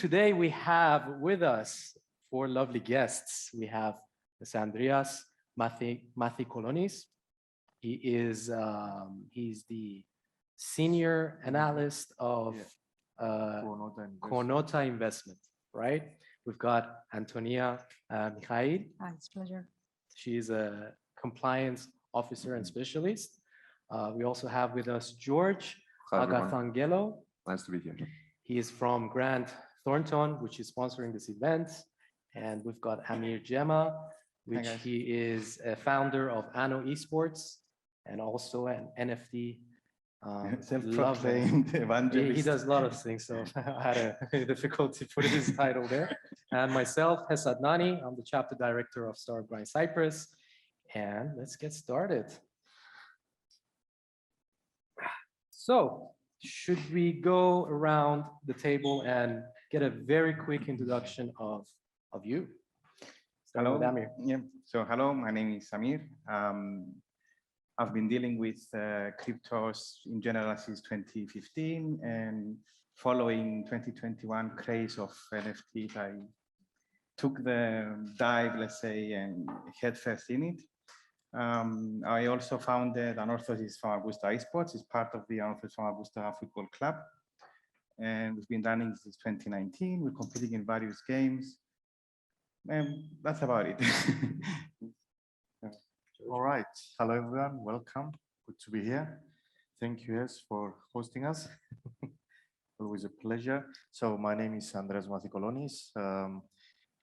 today we have with us four lovely guests. We have Mr. Andreas Mathikolonis. He's the senior analyst of Quonota Investment, right? We've got Antonia, Michail. Hi, it's a pleasure. She's a compliance officer and specialist. We also have with us George Agathangelou. Nice to be here. He is from Thornton, which is sponsoring this event. And we've got Amir Djema, which he is a founder of Anno Esports and also an NFT. Self-proclaimed evangelist. He does a lot of things, so I had a difficulty putting his title there. And myself, Hess Adnani, I'm the chapter director of Startup Grind Cyprus. And let's get started. So, should we go around the table and get a very quick introduction of you? Hello. Yeah. So hello, my name is Amir. I've been dealing with cryptos in general since 2015, and following 2021 craze of NFTs, I took the dive, let's say, and head first in it. I also founded Anorthosis from Augusta Esports. It's part of the Anorthosis from Augusta football club. And we've been running since 2019. We're competing in various games. And that's about it. All right. Hello, everyone. Welcome. Good to be here. Thank you, Hess, for hosting us. Always a pleasure. So my name is Andreas Mathikolonis.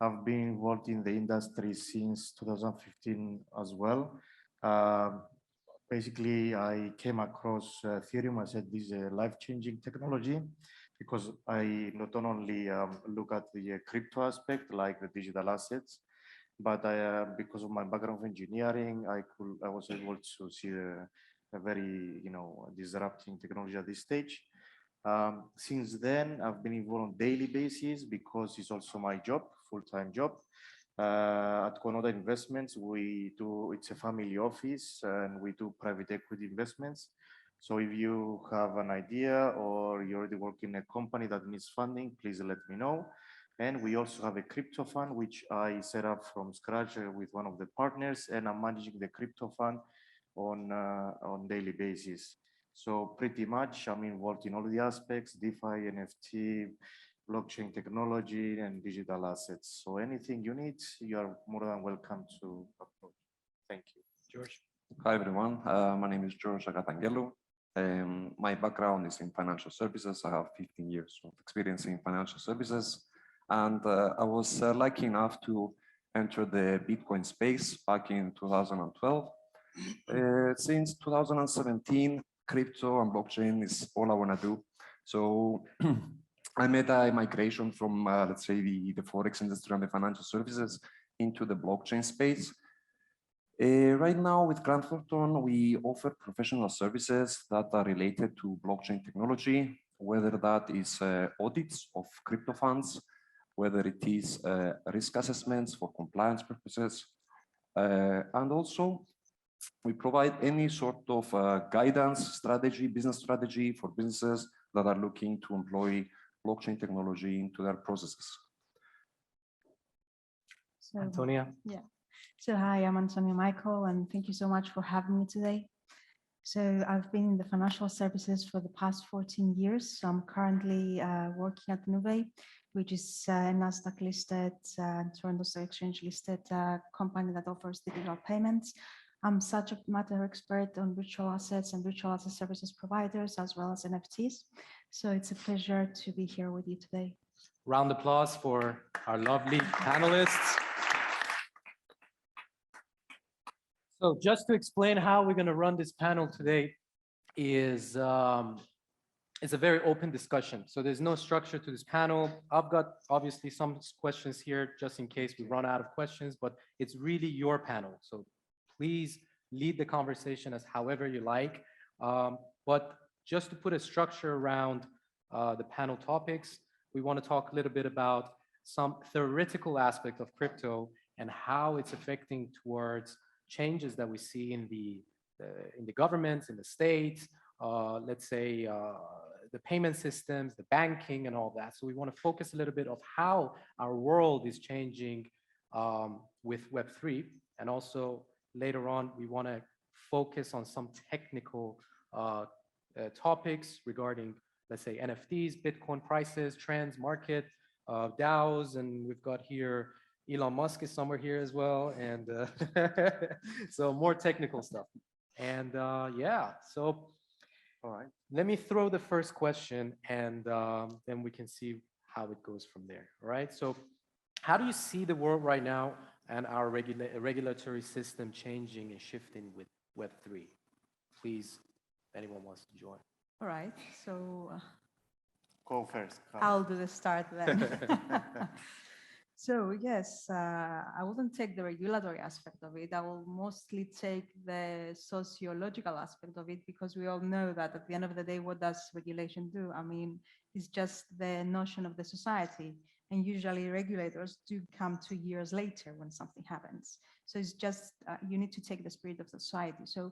I've been involved in the industry since 2015 as well. Basically, I came across Ethereum. I said this is a life-changing technology because I not only look at the crypto aspect, like the digital assets, but because of my background of engineering, I was able to see a very disrupting technology at this stage. Since then, I've been involved on a daily basis because it's also my job, full-time job. At Quonota Investments, it's a family office and we do private equity investments. So if you have an idea or you already work in a company that needs funding, please let me know. And we also have a crypto fund, which I set up from scratch with one of the partners, and I'm managing the crypto fund on daily basis. So pretty much I'm involved in all the aspects, DeFi, NFT, blockchain technology, and digital assets. So anything you need, you are more than welcome to approach. Thank you. George. Hi, everyone. My name is George Agathangelou. My background is in financial services. I have 15 years of experience in financial services. And I was lucky enough to enter the Bitcoin space back in 2012. Since 2017, crypto and blockchain is all I want to do. So I made a migration from, let's say, the Forex industry and the financial services into the blockchain space. Right now with Thornton, we offer professional services that are related to blockchain technology, whether that is audits of crypto funds, whether it is risk assessments for compliance purposes. And also, we provide any sort of guidance, strategy, business strategy for businesses that are looking to employ blockchain technology into their processes. So, Antonia. Yeah. So hi, I'm Antonia Michail, and thank you so much for having me today. So I've been in the financial services for the past 14 years. So I'm currently working at Nuvei, which is a Nasdaq listed, Toronto Stock Exchange listed company that offers digital payments. I'm subject matter expert on virtual assets and virtual asset services providers, as well as NFTs. So it's a pleasure to be here with you today. Round of applause for our lovely panelists. So just to explain how we're going to run this panel today is it's a very open discussion. So there's no structure to this panel. I've got obviously some questions here just in case we run out of questions, but it's really your panel. So please lead the conversation as however you like. But just to put a structure around the panel topics, we want to talk a little bit about some theoretical aspect of crypto and how it's affecting towards changes that we see in the governments, in the states, let's say, the payment systems, the banking and all that. So we want to focus a little bit of how our world is changing with Web3. And also later on, we want to focus on some technical topics regarding, let's say, NFTs, Bitcoin prices, trends, market, DAOs, and we've got here Elon Musk is somewhere here as well, and so more technical stuff. And yeah, so all right, let me throw the first question, and then we can see how it goes from there. All right, so how do you see the world right now and our regulatory system changing and shifting with Web3? Please, if anyone wants to join. All right, so Go first. I'll do the start then. So yes, I wouldn't take the regulatory aspect of it. I will mostly take the sociological aspect of it, because we all know that at the end of the day, what does regulation do? I mean, it's just the notion of the society. And usually regulators do come 2 years later when something happens. So it's just, you need to take the spirit of the society. So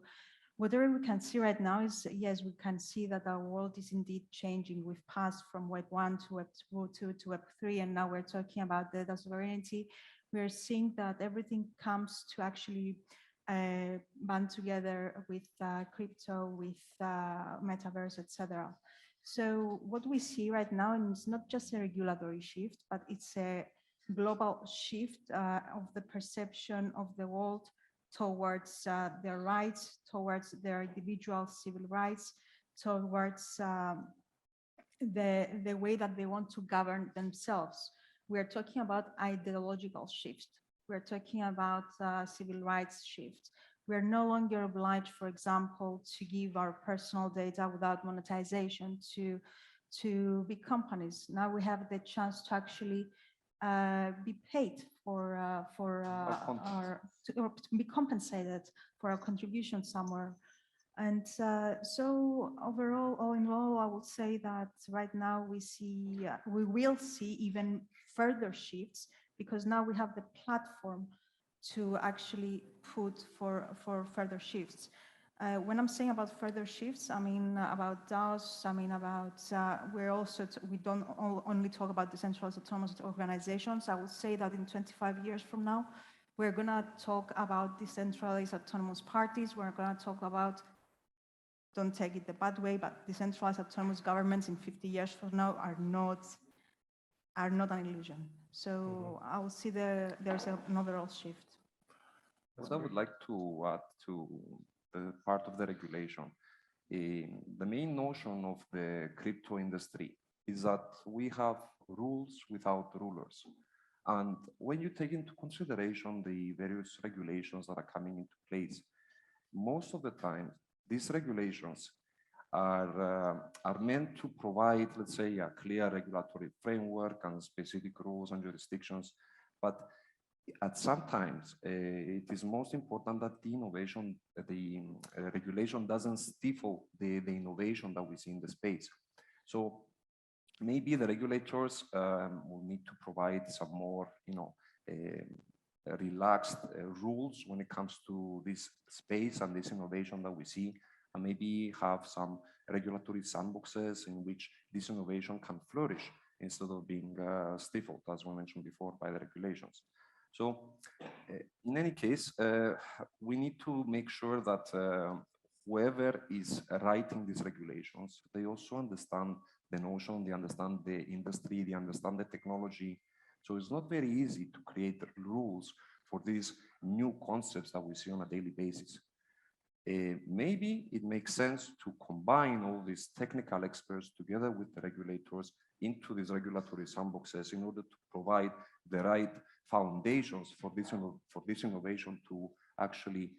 whatever we can see right now is, yes, we can see that our world is indeed changing. We've passed from Web 1 to Web 2 to Web 3, and now we're talking about data sovereignty. We're seeing that everything comes to actually band together with crypto, with metaverse, etc. So what we see right now, and it's not just a regulatory shift, but it's a global shift of the perception of the world towards their rights, towards their individual civil rights, towards the way that they want to govern themselves. We are talking about ideological shift. We're talking about civil rights shift. We're no longer obliged, for example, to give our personal data without monetization to big companies. Now we have the chance to actually be paid or to be compensated for our contribution somewhere. And so overall, all in all, I would say that right now we will see even further shifts, because now we have the platform to actually put for further shifts. When I'm saying about further shifts, I mean about DAOs, I mean about, we don't only talk about decentralized autonomous organizations. I would say that in 25 years from now, we're gonna talk about decentralized autonomous parties. We're gonna talk about, don't take it the bad way, but decentralized autonomous governments in 50 years from now are not an illusion. So I will see there's an overall shift. What I would like to add to the part of the regulation, the main notion of the crypto industry is that we have rules without rulers. And when you take into consideration the various regulations that are coming into place, most of the time, these regulations are meant to provide, let's say, a clear regulatory framework and specific rules and jurisdictions. But at some times, it is most important that the innovation, the regulation doesn't stifle the innovation that we see in the space. So maybe the regulators will need to provide some more, relaxed rules when it comes to this space and this innovation that we see, and maybe have some regulatory sandboxes in which this innovation can flourish instead of being stifled, as we mentioned before, by the regulations. So in any case, we need to make sure that whoever is writing these regulations, they also understand the notion, they understand the industry, they understand the technology. So it's not very easy to create rules for these new concepts that we see on a daily basis. Maybe it makes sense to combine all these technical experts together with the regulators into these regulatory sandboxes in order to provide the right foundations for this innovation to actually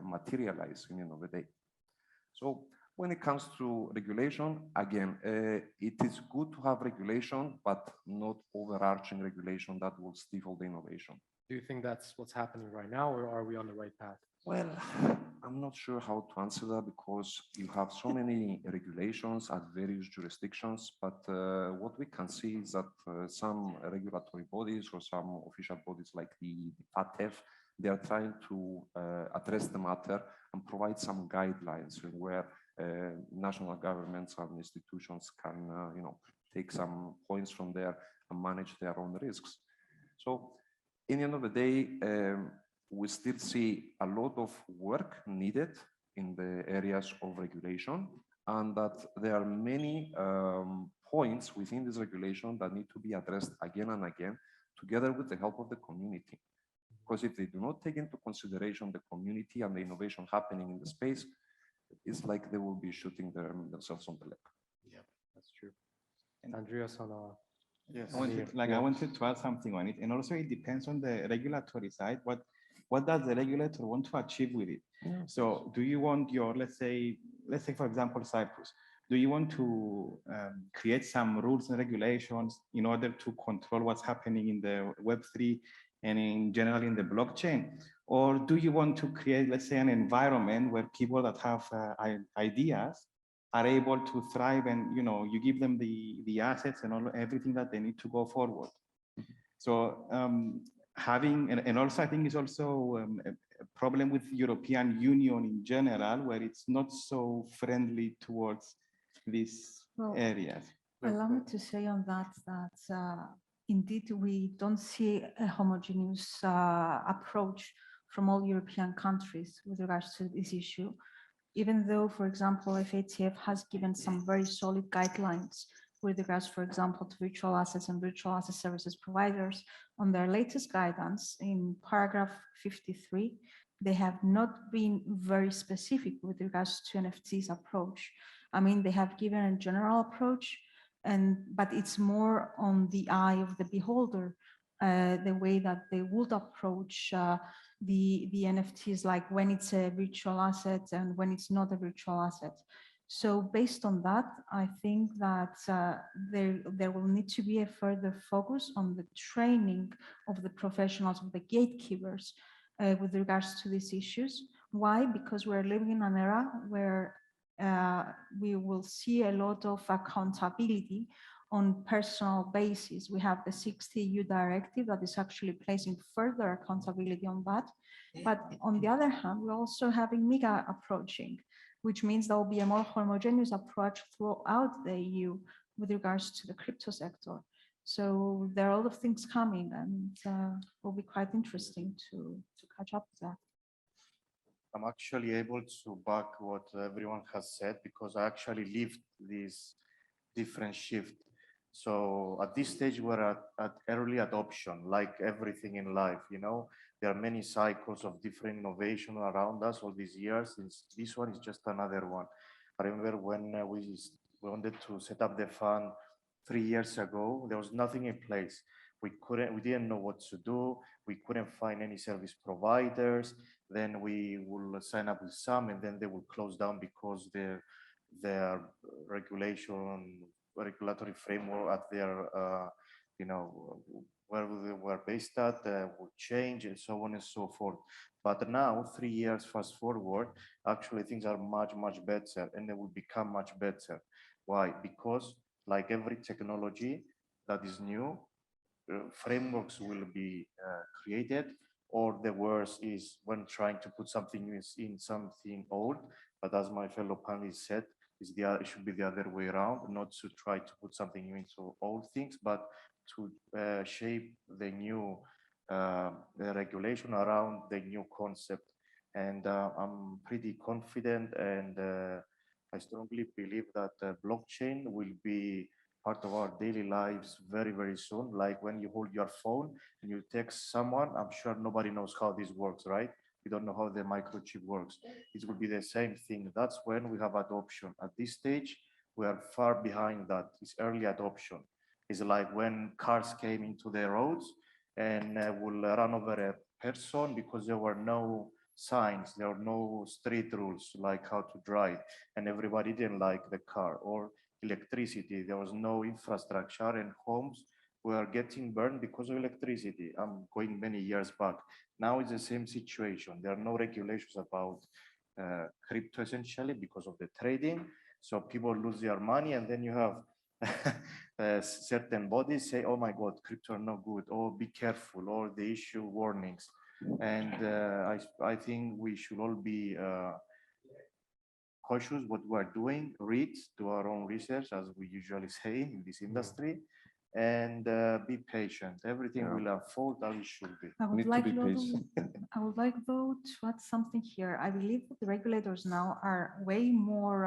materialize in the end of the day. So when it comes to regulation, again, it is good to have regulation, but not overarching regulation that will stifle the innovation. Do you think that's what's happening right now, or are we on the right path? Well, I'm not sure how to answer that, because you have so many regulations at various jurisdictions, but what we can see is that some regulatory bodies or some official bodies like the FATF, they are trying to address the matter and provide some guidelines where national governments and institutions can, take some points from there and manage their own risks. So in the end of the day, we still see a lot of work needed in the areas of regulation, and that there are many points within this regulation that need to be addressed again and again, together with the help of the community. Because if they do not take into consideration the community and the innovation happening in the space, it's like they will be shooting themselves on the leg. Yeah, that's true. And Andreas on Yes. I wanted to add something on it, and also it depends on the regulatory side. What does the regulator want to achieve with it? Yeah. So, do you want your, let's say for example, Cyprus? Do you want to create some rules and regulations in order to control what's happening in the Web3 and in general in the blockchain? Or do you want to create, let's say, an environment where people that have ideas are able to thrive, and you give them the assets and everything that they need to go forward? So having, and also I think it's also a problem with European Union in general, where it's not so friendly towards these areas. Allow me to say on that indeed we don't see a homogeneous approach from all European countries with regards to this issue. Even though, for example, FATF has given some very solid guidelines with regards, for example, to virtual assets and virtual asset services providers, on their latest guidance in paragraph 53, they have not been very specific with regards to NFTs approach. I mean, they have given a general approach, but it's more on the eye of the beholder, the way that they would approach the NFTs, like when it's a virtual asset and when it's not a virtual asset. So based on that, I think that there will need to be a further focus on the training of the professionals, of the gatekeepers with regards to these issues. Why? Because we're living in an era where we will see a lot of accountability on personal basis. We have the 60 EU directive that is actually placing further accountability on that. But on the other hand, we're also having MiCA approaching, which means there will be a more homogeneous approach throughout the EU with regards to the crypto sector. So there are a lot of things coming, and will be quite interesting to catch up with that. I'm actually able to back what everyone has said, because I actually lived this different shift. So at this stage, we're at early adoption, like everything in life, there are many cycles of different innovation around us all these years. This one is just another one. I remember when we wanted to set up the fund 3 years ago, there was nothing in place. We didn't know what to do. We couldn't find any service providers. Then we will sign up with some, and then they will close down because their regulatory framework at their, where they were based at will change, and so on and so forth. But now, 3 years fast forward, actually things are much, much better, and they will become much better. Why? Because like every technology that is new, frameworks will be created, or the worst is when trying to put something new in something old. But as my fellow panelists said, it should be the other way around, not to try to put something new into old things, but to shape the new regulation around the new concept. And I'm pretty confident, and I strongly believe that blockchain will be part of our daily lives very, very soon. Like when you hold your phone and you text someone, I'm sure nobody knows how this works, right? We don't know how the microchip works. It will be the same thing. That's when we have adoption. At this stage, we are far behind that. It's early adoption. It's like when cars came into the roads and will run over a person because there were no signs, there were no street rules like how to drive, and everybody didn't like the car. Or electricity, there was no infrastructure, and homes were getting burned because of electricity. I'm going many years back. Now it's the same situation. There are no regulations about crypto, essentially, because of the trading. So people lose their money, and then you have certain bodies say, oh my God, crypto are no good, or be careful, or they issue warnings. And I think we should all be cautious what we are doing, read, do our own research, as we usually say in this industry, and be patient. Everything will unfold as it should be. I would Need to like be though patient. I would like though to add something here. I believe that the regulators now are way more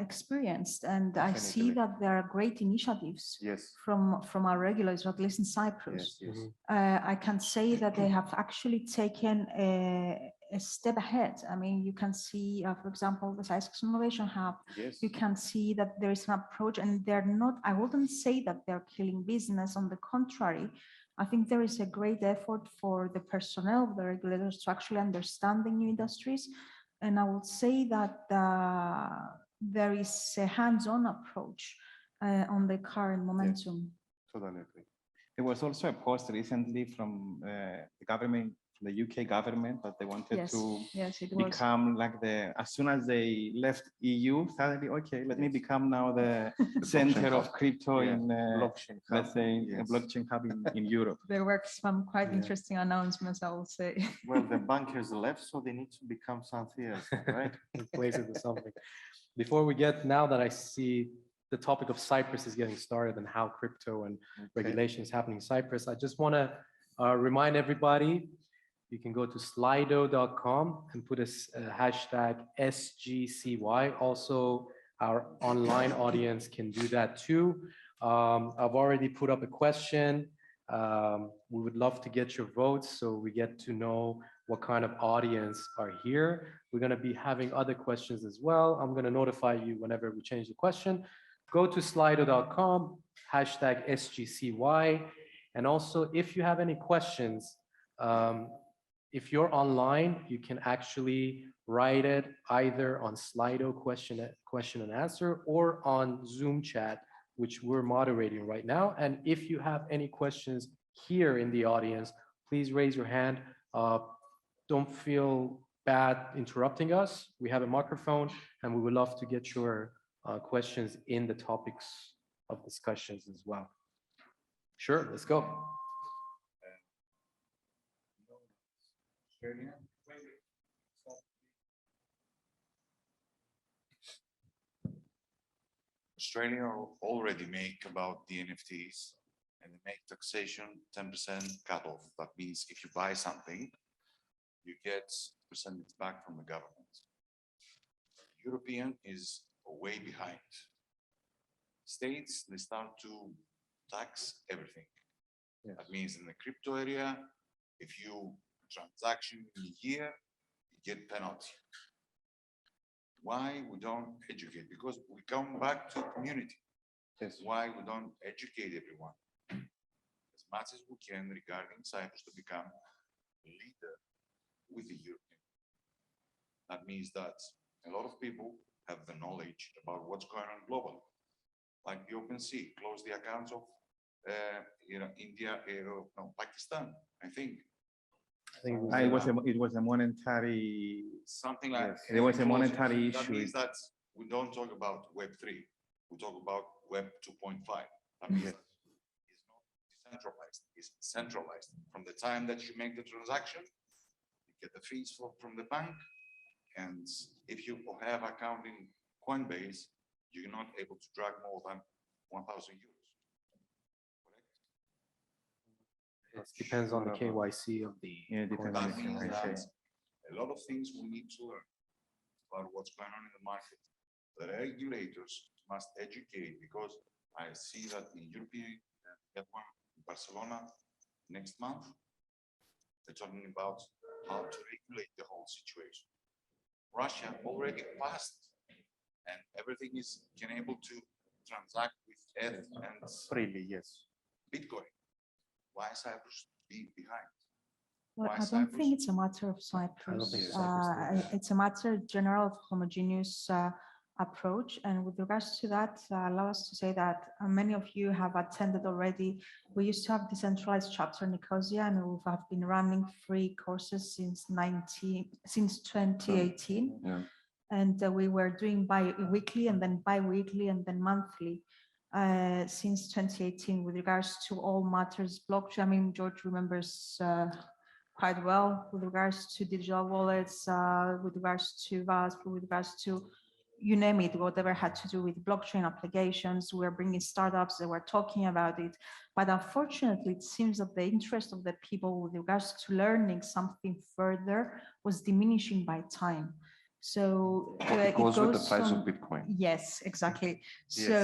experienced, and I see Definitely. that there are great initiatives Yes. from our regulators, at least in Cyprus. Yes. Yes. I can say that they have actually taken a step ahead. I mean, you can see, for example, the Cyprus Innovation Hub. Yes. You can see that there is an approach, and they're not, I wouldn't say that they're killing business. On the contrary, I think there is a great effort for the personnel of the regulators to actually understand the new industries. And I would say that there is a hands-on approach on the current momentum. Totally agree. There was also a post recently from the government, from the UK government, that they wanted Yes, to yes, it was. become like as soon as they left EU, suddenly, okay, let me become now the center of crypto in, blockchain let's hub, say, yes. a blockchain hub in Europe. There were some quite interesting announcements, I will say. Well, the bankers left, so they need to become something else, right? Replace it with something. Before we get, now that I see the topic of Cyprus is getting started and how crypto and regulation is happening in Cyprus, I just want to remind everybody, you can go to slido.com and put a hashtag SGCY. Also, our online audience can do that too. I've already put up a question. We would love to get your votes so we get to know what kind of audience are here. We're going to be having other questions as well. I'm going to notify you whenever we change the question. Go to slido.com, hashtag SGCY. And also, if you have any questions, if you're online, you can actually write it either on Slido question and answer or on Zoom chat, which we're moderating right now. And if you have any questions here in the audience, please raise your hand. Don't feel bad interrupting us. We have a microphone and we would love to get your questions in the topics of discussions as well. Sure, let's go. Australia already make about the NFTs, and they make taxation 10% cut off. That means if you buy something, you get percentage back from the government. European is way behind. States, they start to tax everything. Yes. That means in the crypto area, if you transaction in a year, you get penalty. Why we don't educate? Because we come back to community. Yes. Why we don't educate everyone as much as we can regarding Cyprus to become a leader with the European. That means that a lot of people have the knowledge about what's going on globally. Like the OpenSea, close the accounts of India, no, Pakistan, I think. It was a monetary. Something like There was a monetary That issue. means that we don't talk about Web3. We talk about Web 2.5. That means that it's not decentralized. It's centralized. From the time that you make the transaction, you get the fees from the bank. And if you have account in Coinbase, you're not able to drag more than 1,000 euros. It depends on the KYC of the depends That on the means KYC. that a lot of things we need to learn about what's going on in the market. The regulators must educate, because I see that in European, get one in Barcelona next month, they're talking about how to regulate the whole situation. Russia already passed, and everything is able to transact with ETH and Freely, yes. Bitcoin. Why Cyprus be behind? Well, Why I don't Cyprus? think it's a matter of Cyprus. think Cyprus It's a matter general of homogeneous approach. And with regards to that, allow us to say that many of you have attended already. We used to have decentralized chapter in Nicosia, and we have been running free courses since 2018. Yeah. And we were doing bi-weekly and then bi-weekly and then monthly since 2018 with regards to all matters blockchain. I mean, George remembers quite well with regards to digital wallets, with regards to VASP, with regards to you name it, whatever had to do with blockchain applications. We're bringing startups that were talking about it. But unfortunately, it seems that the interest of the people with regards to learning something further was diminishing by time. So it goes with the price of Bitcoin. Yes, exactly. Yes. So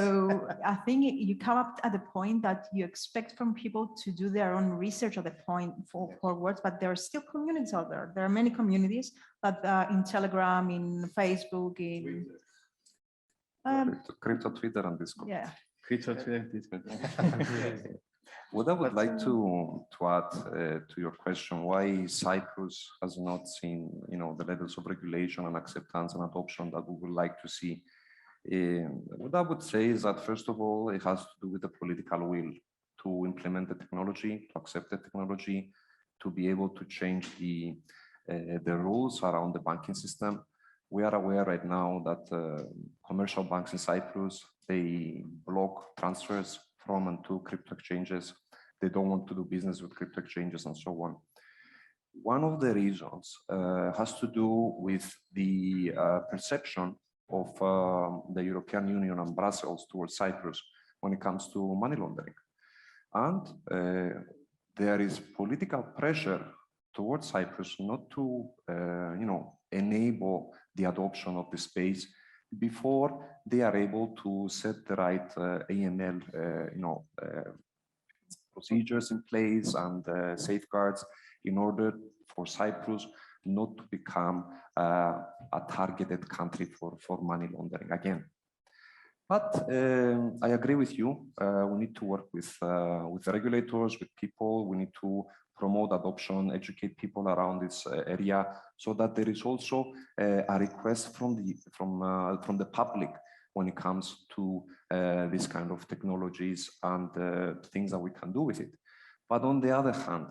I think you come up at the point that you expect from people to do their own research at the point forwards, but there are still communities out there. There are many communities that in Telegram, in Facebook, in Crypto Twitter and Discord. yeah. Crypto Twitter, Discord. What I would like to add to your question, why Cyprus has not seen, the levels of regulation and acceptance and adoption that we would like to see. What I would say is that, first of all, it has to do with the political will to implement the technology, to accept the technology, to be able to change the rules around the banking system. We are aware right now that commercial banks in Cyprus, they block transfers from and to crypto exchanges. They don't want to do business with crypto exchanges and so on. One of the reasons has to do with the perception of the European Union and Brussels towards Cyprus when it comes to money laundering. And there is political pressure towards Cyprus not to, enable the adoption of the space before they are able to set the right AML, procedures in place and safeguards in order for Cyprus not to become a targeted country for money laundering again. But I agree with you. We need to work with the regulators, with people. We need to promote adoption, educate people around this area, so that there is also a request from the public when it comes to this kind of technologies and things that we can do with it. But on the other hand,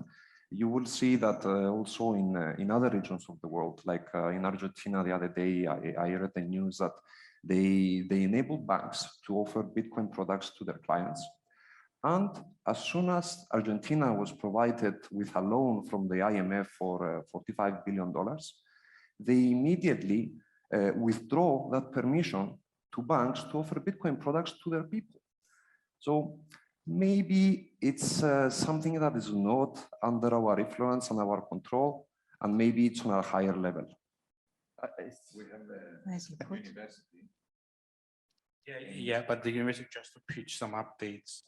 you will see that also in other regions of the world, like in Argentina the other day, I heard the news that they enable banks to offer Bitcoin products to their clients. And as soon as Argentina was provided with a loan from the IMF for $45 billion, they immediately withdraw that permission to banks to offer Bitcoin products to their people. So maybe it's something that is not under our influence and our control, and maybe it's on a higher level. We have the university. Yeah, but the university just to pitch some updates.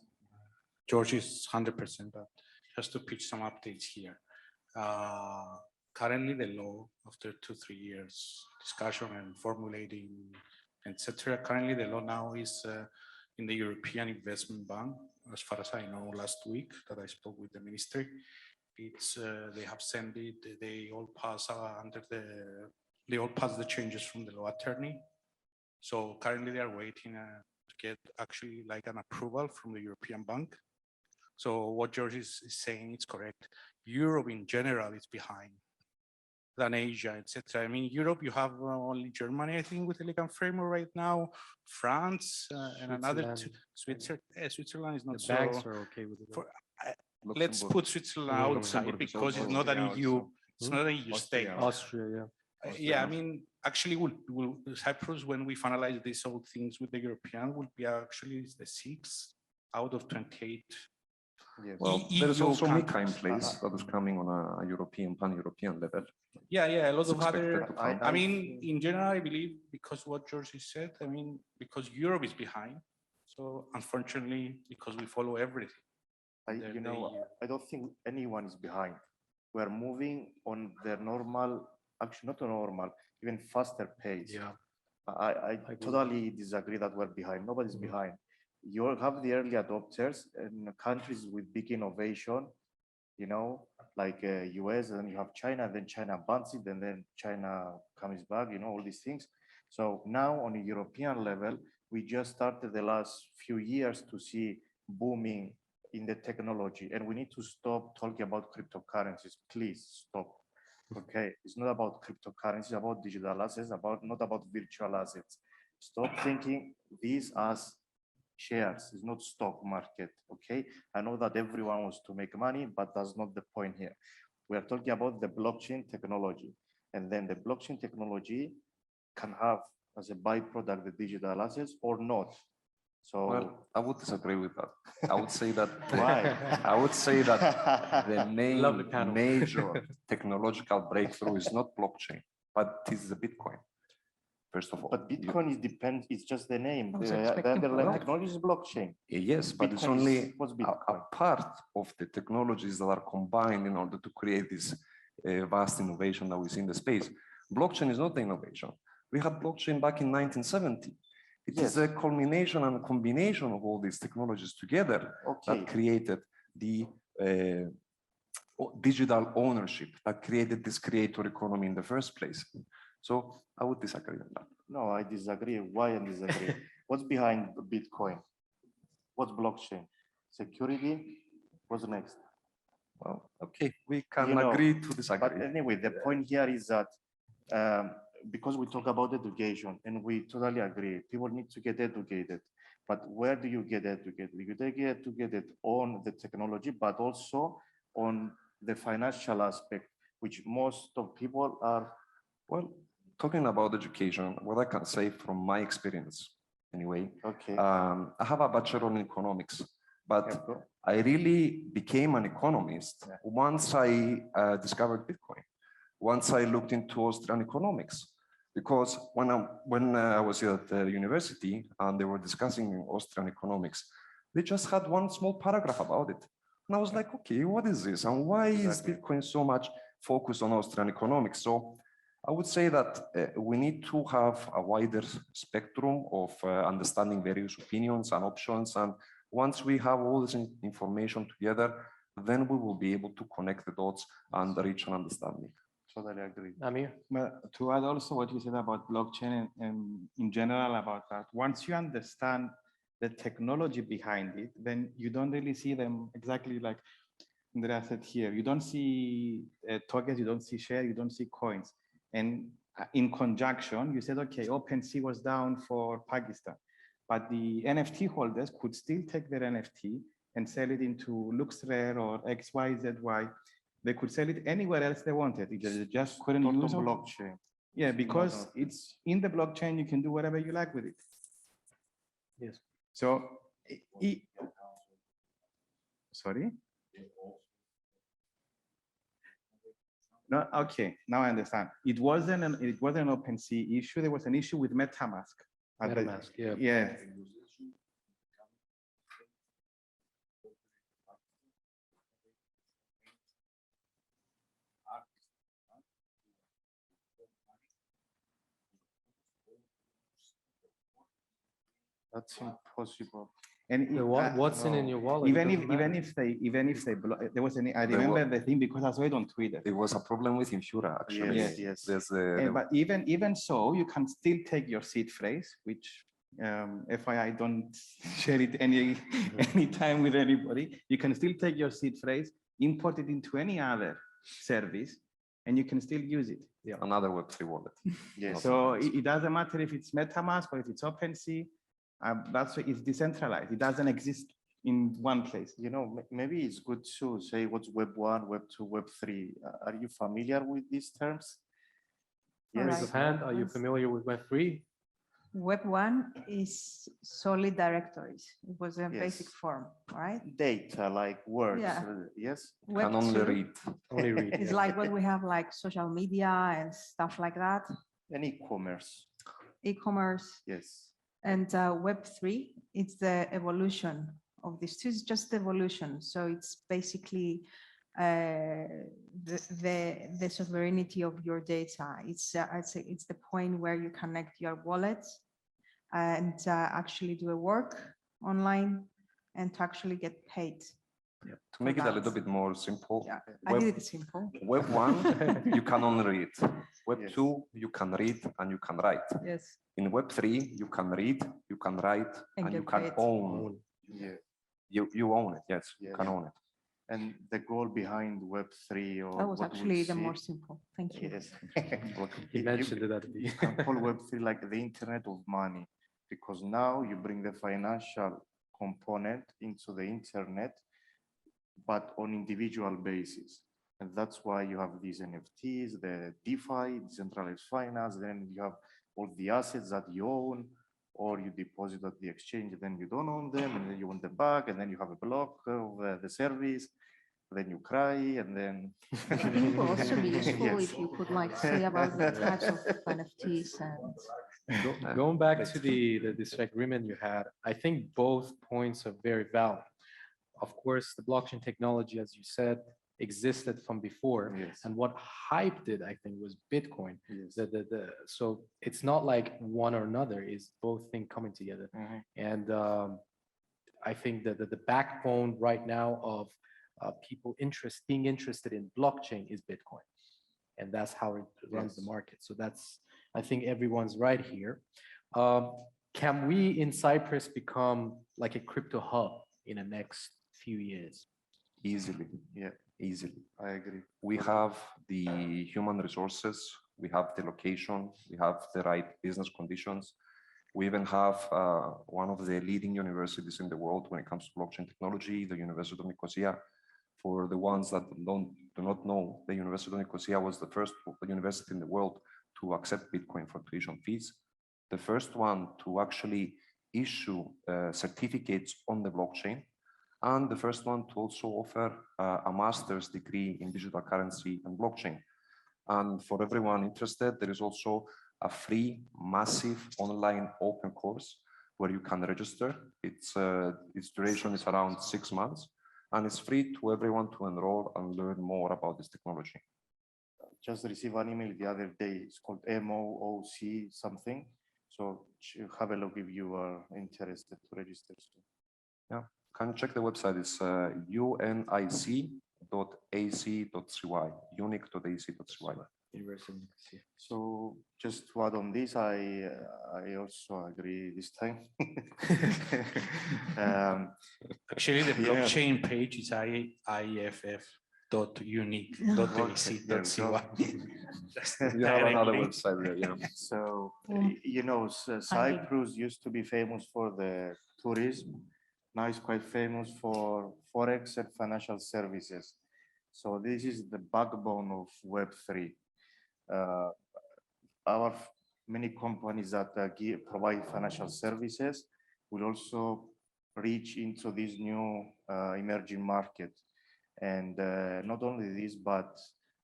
George is 100%, but just to pitch some updates here. Currently, the law, after 2-3 years discussion and formulating, etc. Currently, the law now is in the European Investment Bank. As far as I know, last week that I spoke with the ministry, it's they have sent it. They all pass they all pass the changes from the law attorney. So currently, they are waiting to get actually like an approval from the European Bank. So what George is saying is correct. Europe in general is behind than Asia, etc. I mean, Europe, you have only Germany, I think, with a legal framework right now, France, and another two, Switzerland is not The so. banks are okay with it. Let's put Switzerland outside because it's not an EU. It's not an EU state. Austria, yeah. Yeah, I mean, actually, Cyprus, when we finalize these old things with the European, will be actually the 6th out of 28. Yes. Well, there is also MiCA in place that is coming on a European, pan-European level. Yeah, a lot of other. Expected to come. I mean, in general, I believe because what George said. I mean, because Europe is behind. So unfortunately, because we follow everything. I don't think anyone is behind. We're moving on their normal, actually not normal, even faster pace. Yeah. I totally disagree that we're behind. Nobody's behind. You have the early adopters in countries with big innovation, like US, and then you have China, then China bans it, and then China comes back, all these things. So now on a European level, we just started the last few years to see booming in the technology, and we need to stop talking about cryptocurrencies. Please stop. Okay, it's not about cryptocurrencies, it's about digital assets, not about virtual assets. Stop thinking these as shares, is not stock market. Okay, I know that everyone wants to make money, but that's not the point here. We are talking about the blockchain technology. And then the blockchain technology can have as a byproduct the digital assets or not. So Well, I would disagree with that. I would say that why? I would say that the Love the main panel. major technological breakthrough is not blockchain, but it is the Bitcoin. First of all, But Bitcoin is depends. It's just the name. I was The expecting underlying block. technology is blockchain. yes, but it's Bitcoin only is, what's a Bitcoin? part of the technologies that are combined in order to create this vast innovation that we see in the space. Blockchain is not the innovation. We had blockchain back in 1970. It Yes. is a culmination and combination of all these technologies together Okay. that created the digital ownership, that created this creator economy in the first place. So I would disagree on that. No, I disagree. Why I disagree? What's behind Bitcoin? What's blockchain? Security? What's next? Well, okay, we can You know, agree to But disagree. anyway, the point here is that because we talk about education and we totally agree, people need to get educated. But where do you get educated? You get educated on the technology, but also on the financial aspect, which most of people are. Well, talking about education, what I can say from my experience, anyway, Okay. I have a bachelor in economics, but Yeah, go. I really became an economist once I discovered Bitcoin, once I looked into Austrian economics. Because when I was at the university and they were discussing Austrian economics, they just had one small paragraph about it. And I was like, okay, what is this? And why is Bitcoin so much focused on Austrian economics? So I would say that we need to have a wider spectrum of understanding various opinions and options. And once we have all this information together, then we will be able to connect the dots and reach an understanding. Totally agree. Amir? But to add also what you said about blockchain and in general about that, once you understand the technology behind it, then you don't really see them exactly like Andreas said here. You don't see tokens, you don't see share, you don't see coins. And in conjunction, you said, okay, OpenSea was down for Pakistan, but the NFT holders could still take their NFT and sell it into LuxRare or XYZY. They could sell it anywhere else they wanted. They just couldn't Not on use it. blockchain. Yeah, because it's in the blockchain, you can do whatever you like with it. Yes. So, sorry? No, okay, now I understand. It wasn't an OpenSea issue. There was an issue with MetaMask. MetaMask, yeah. Yeah. That's impossible. And What's in your wallet? even It doesn't if matter. they there was any, I remember the thing because I saw it on Twitter. There was a problem with Infura, actually. Yes, yes. There's But even so, you can still take your seed phrase, which FYI don't share it any time with anybody. You can still take your seed phrase, import it into any other service, and you can still use it. Yeah. another Web3 wallet. Yes. So it doesn't matter if it's MetaMask or if it's OpenSea. That's why it's decentralized. It doesn't exist in one place. You know, maybe it's good to say what's Web 1, Web 2, Web 3. Are you familiar with these terms? Raise of hand. Are you familiar with Web3? Web 1 is solely directories. It was a basic Yes. form, right? Data, like words. Yeah. Yes. Web Can only 2 read. Only read. is like what we have like social media and stuff like that, And e-commerce. e-commerce. Yes. And Web 3, it's the evolution of these two. It's just evolution. So it's basically the sovereignty of your data. It's I'd say it's the point where you connect your wallets and actually do a work online and to actually get paid. To make it a that. little bit more simple, Yeah, I Web, did it simple. Web 1, you can only read. Web Yes. 2, you can read and you can write. Yes. In Web 3, you can read, you can write, and you get can paid. own. Yeah. You own it, yes, you Yeah. can own it. And the goal behind Web 3 or That was what we actually the see- more simple. Thank you. Yes. He mentioned it at the You can call Web3 like the internet of money, because now you bring the financial component into the internet, but on individual basis. And that's why you have these NFTs, the DeFi, decentralized finance, then you have all the assets that you own, or you deposit at the exchange, then you don't own them, and then you want them back, and then you have a block of the service, then you cry, and then. I think it will also be useful Yes. if you could like say about the types of NFTs and. Going back to the disagreement you had, I think both points are very valid. Of course, the blockchain technology, as you said, existed from before, Yes. and what hyped it, I think, was Bitcoin. Yes. So it's not like one or another; is both things coming together. Mhm. And I think that the backbone right now of people being interested in blockchain is Bitcoin, and that's how it runs the Yes. market. So that's, I think everyone's right here. Can we in Cyprus become like a crypto hub in the next few years? Easily, Yeah, easily. I agree. We have the human resources, we have the location, we have the right business conditions. We even have one of the leading universities in the world when it comes to blockchain technology, the University of Nicosia. For the ones that do not know, the University of Nicosia was the first university in the world to accept Bitcoin for tuition fees, the first one to actually issue certificates on the blockchain, and the first one to also offer a master's degree in digital currency and blockchain. And for everyone interested, there is also a free, massive online open course where you can register. Its duration is around 6 months, and it's free to everyone to enroll and learn more about this technology. Just received an email the other day. It's called MOOC something. So have a look if you are interested to register. Yeah, can you check the website? It's unic.ac.cy, unic.ac.cy. University of Nicosia. So just to add on this, I also agree this time. Actually, the Yeah. blockchain page is iff.unique.ac.cy. You have another website there, yeah. So, Yeah. you know, Cyprus used to be famous for the tourism. Now it's quite famous for Forex and financial services. So this is the backbone of Web3. Our many companies that provide financial services will also reach into this new emerging market. And not only this, but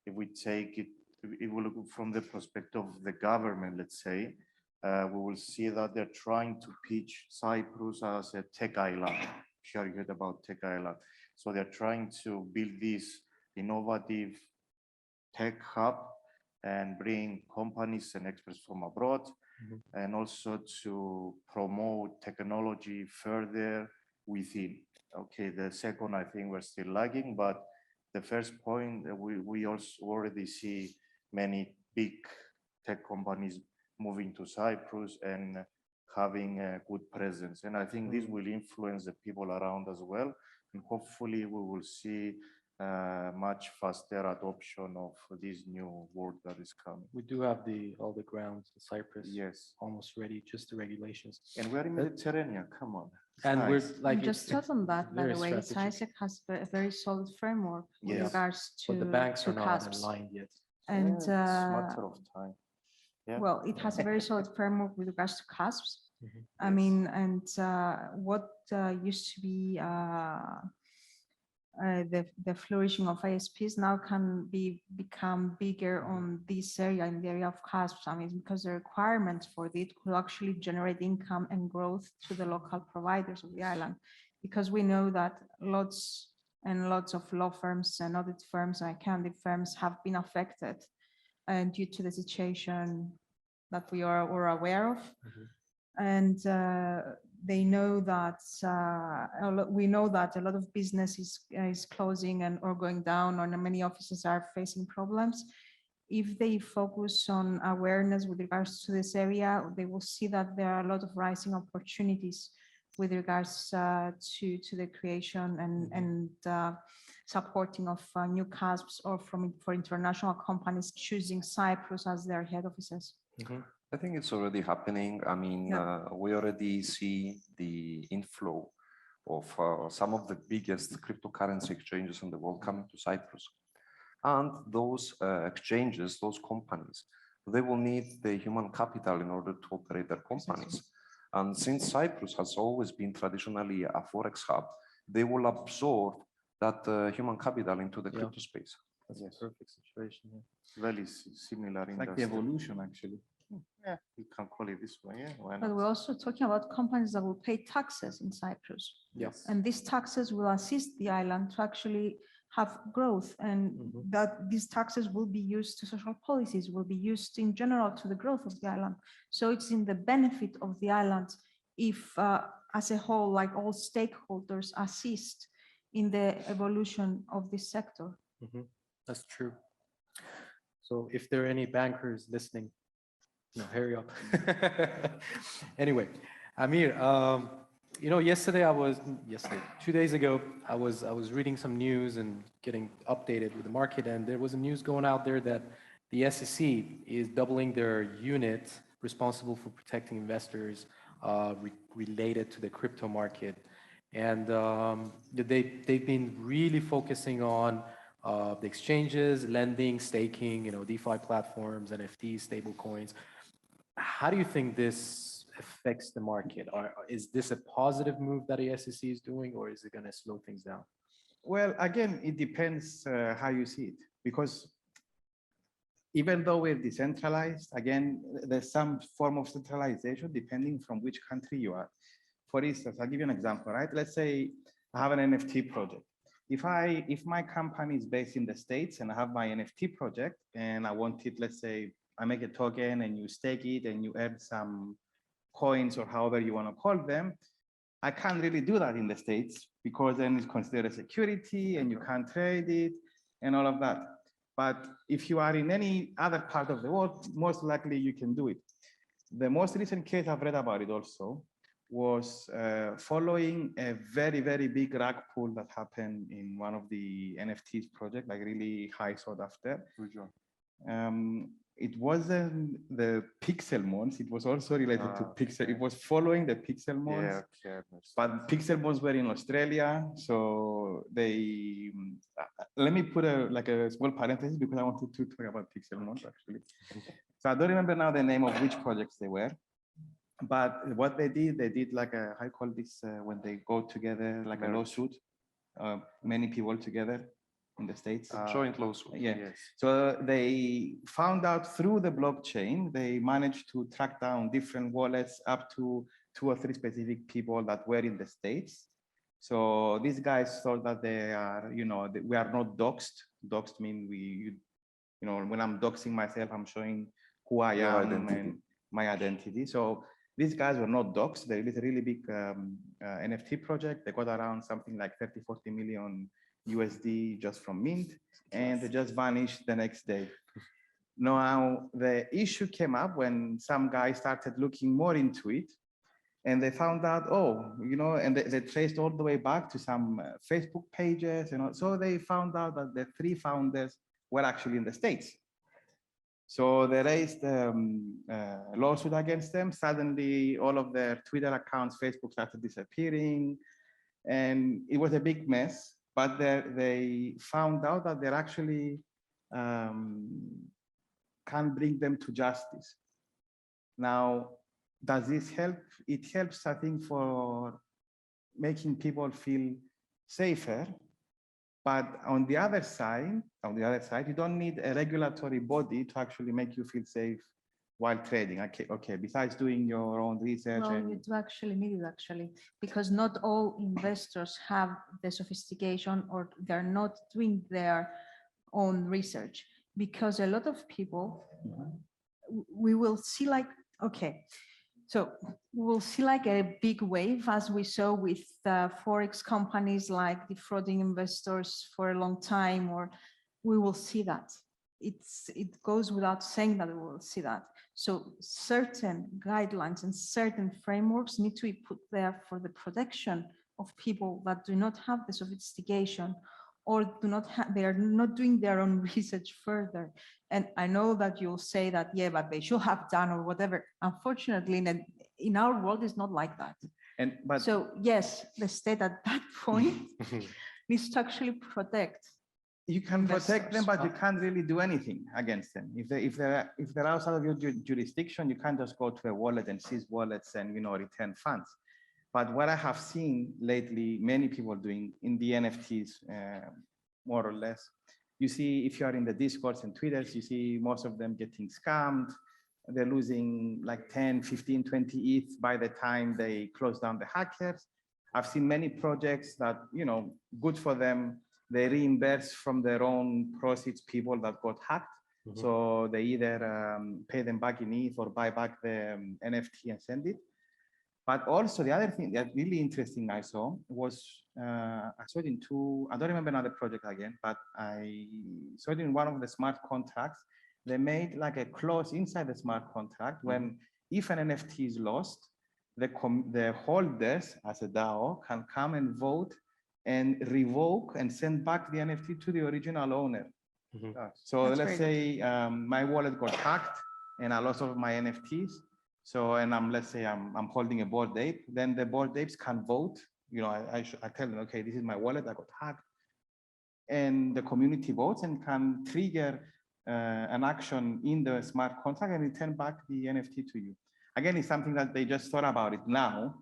if we take it, if we look from the perspective of the government, let's say, we will see that they're trying to pitch Cyprus as a tech island. Sure, you heard about tech island. So they're trying to build this innovative tech hub and bring companies and experts from abroad, and also to promote technology further within. Okay, the second, I think we're still lagging, but the first point, we also already see many big tech companies moving to Cyprus and having a good presence. And I think this will influence the people around as well. And hopefully we will see much faster adoption of this new world that is coming. We do have all the grounds in Cyprus. Yes. Almost ready, just the regulations. And we're in Mediterranean, come on. It's And nice. we're like, And just it's thought on that, by very the way, strategic. CISEC has a very solid framework with Yes. regards to But the banks to are not cusps. aligned yet. And Yeah, it's a matter of time. Yeah. well, it has a very solid framework with regards to cusps. Mhm. I mean, and what used to be the flourishing of ISPs now can become bigger on this area, in the area of cusps. I mean, because the requirements for it could actually generate income and growth to the local providers of the island. Because we know that lots and lots of law firms and audit firms and accounting firms have been affected due to the situation that we are aware of. And they know that we know that a lot of business is closing and or going down, or many offices are facing problems. If they focus on awareness with regards to this area, they will see that there are a lot of rising opportunities with regards to the creation and supporting of new cusps, or for international companies choosing Cyprus as their head offices. I think it's already happening. I mean, we already see the inflow of some of the biggest cryptocurrency exchanges in the world coming to Cyprus. And those exchanges, those companies, they will need the human capital in order to operate their companies. And since Cyprus has always been traditionally a Forex hub, they will absorb that human capital into the crypto space. That's a perfect situation. Very similar in Like the evolution, actually. Yeah, you can call it this way. Yeah, why But not? we're also talking about companies that will pay taxes in Cyprus. Yes. And these taxes will assist the island to actually have growth, and that these taxes will be used to social policies, will be used in general to the growth of the island. So it's in the benefit of the island if as a whole, like all stakeholders assist in the evolution of this sector. That's true. So if there are any bankers listening, hurry up. Anyway, Amir, yesterday, 2 days ago, I was reading some news and getting updated with the market, and there was a news going out there that the SEC is doubling their unit responsible for protecting investors related to the crypto market. And they've been really focusing on the exchanges, lending, staking, DeFi platforms, NFTs, stable coins. How do you think this affects the market? Is this a positive move that the SEC is doing, or is it going to slow things down? Well, again, it depends how you see it, because even though we're decentralized, again, there's some form of centralization depending from which country you are. For instance, I'll give you an example, right? Let's say I have an NFT project. If my company is based in the States and I have my NFT project and I want it, let's say I make a token and you stake it and you add some coins or however you want to call them, I can't really do that in the States because then it's considered a security and you can't trade it and all of that. But if you are in any other part of the world, most likely you can do it. The most recent case I've read about it also was following a very, very big rug pull that happened in one of the NFTs project, like really high sought after. It wasn't the Pixelmons, it was also related to Pixel. It was following the Pixelmons, but Pixelmons were in Australia. So they, let me put a small parenthesis because I wanted to talk about Pixelmons actually. So I don't remember now the name of which projects they were. But what they did like a, I call this when they go together, like a lawsuit, many people together in the States. Joint lawsuit. Yeah. Yes. So they found out through the blockchain, they managed to track down different wallets up to 2 or 3 specific people that were in the States. So these guys thought that they are, we are not doxed. Doxed mean when I'm doxing myself, I'm showing who I am and my identity. So these guys were not doxed. They did a really big NFT project. They got around something like 30-40 million USD just from mint, and they just vanished the next day. Now, the issue came up when some guys started looking more into it, and they found out, and they traced all the way back to some Facebook pages, so they found out that the 3 founders were actually in the States. So they raised a lawsuit against them. Suddenly, all of their Twitter accounts, Facebook started disappearing, and it was a big mess. But they found out that they're actually can bring them to justice. Now, does this help? It helps, I think, for making people feel safer. But on the other side, you don't need a regulatory body to actually make you feel safe while trading. Okay. Besides doing your own research, well, you do actually need it because not all investors have the sophistication, or they're not doing their own research. Because a lot of people, we will see so we'll see like a big wave, as we saw with Forex companies like defrauding investors for a long time, or we will see that. It goes without saying that we will see that. So certain guidelines and certain frameworks need to be put there for the protection of people that do not have the sophistication, or they are not doing their own research further. And I know that you'll say that, yeah, but they should have done or whatever. Unfortunately, in our world, it's not like that. So yes, the state at that point needs to actually protect you can protect them, investors. but you can't really do anything against them. If they're outside of your jurisdiction, you can't just go to a wallet and seize wallets and return funds. But what I have seen lately, many people doing in the NFTs, more or less, you see if you are in the Discords and Twitters, you see most of them getting scammed. They're losing like 10, 15, 20 ETH by the time they close down the hackers. I've seen many projects that, good for them. They reimburse from their own proceeds people that got hacked. Mhm. So they either pay them back in ETH or buy back the NFT and send it. But also the other thing that really interesting I saw was, I saw it in I don't remember another project again, but I saw it in one of the smart contracts. They made like a clause inside the smart contract when if an NFT is lost, the holders as a DAO can come and vote and revoke and send back the NFT to the original owner. So That's let's very say my wallet got hacked and I lost all of my NFTs. So, and let's say I'm holding a Bored Ape, then the Bored Apes can vote. I tell them, okay, this is my wallet, I got hacked. And the community votes and can trigger an action in the smart contract and return back the NFT to you. Again, it's something that they just thought about it now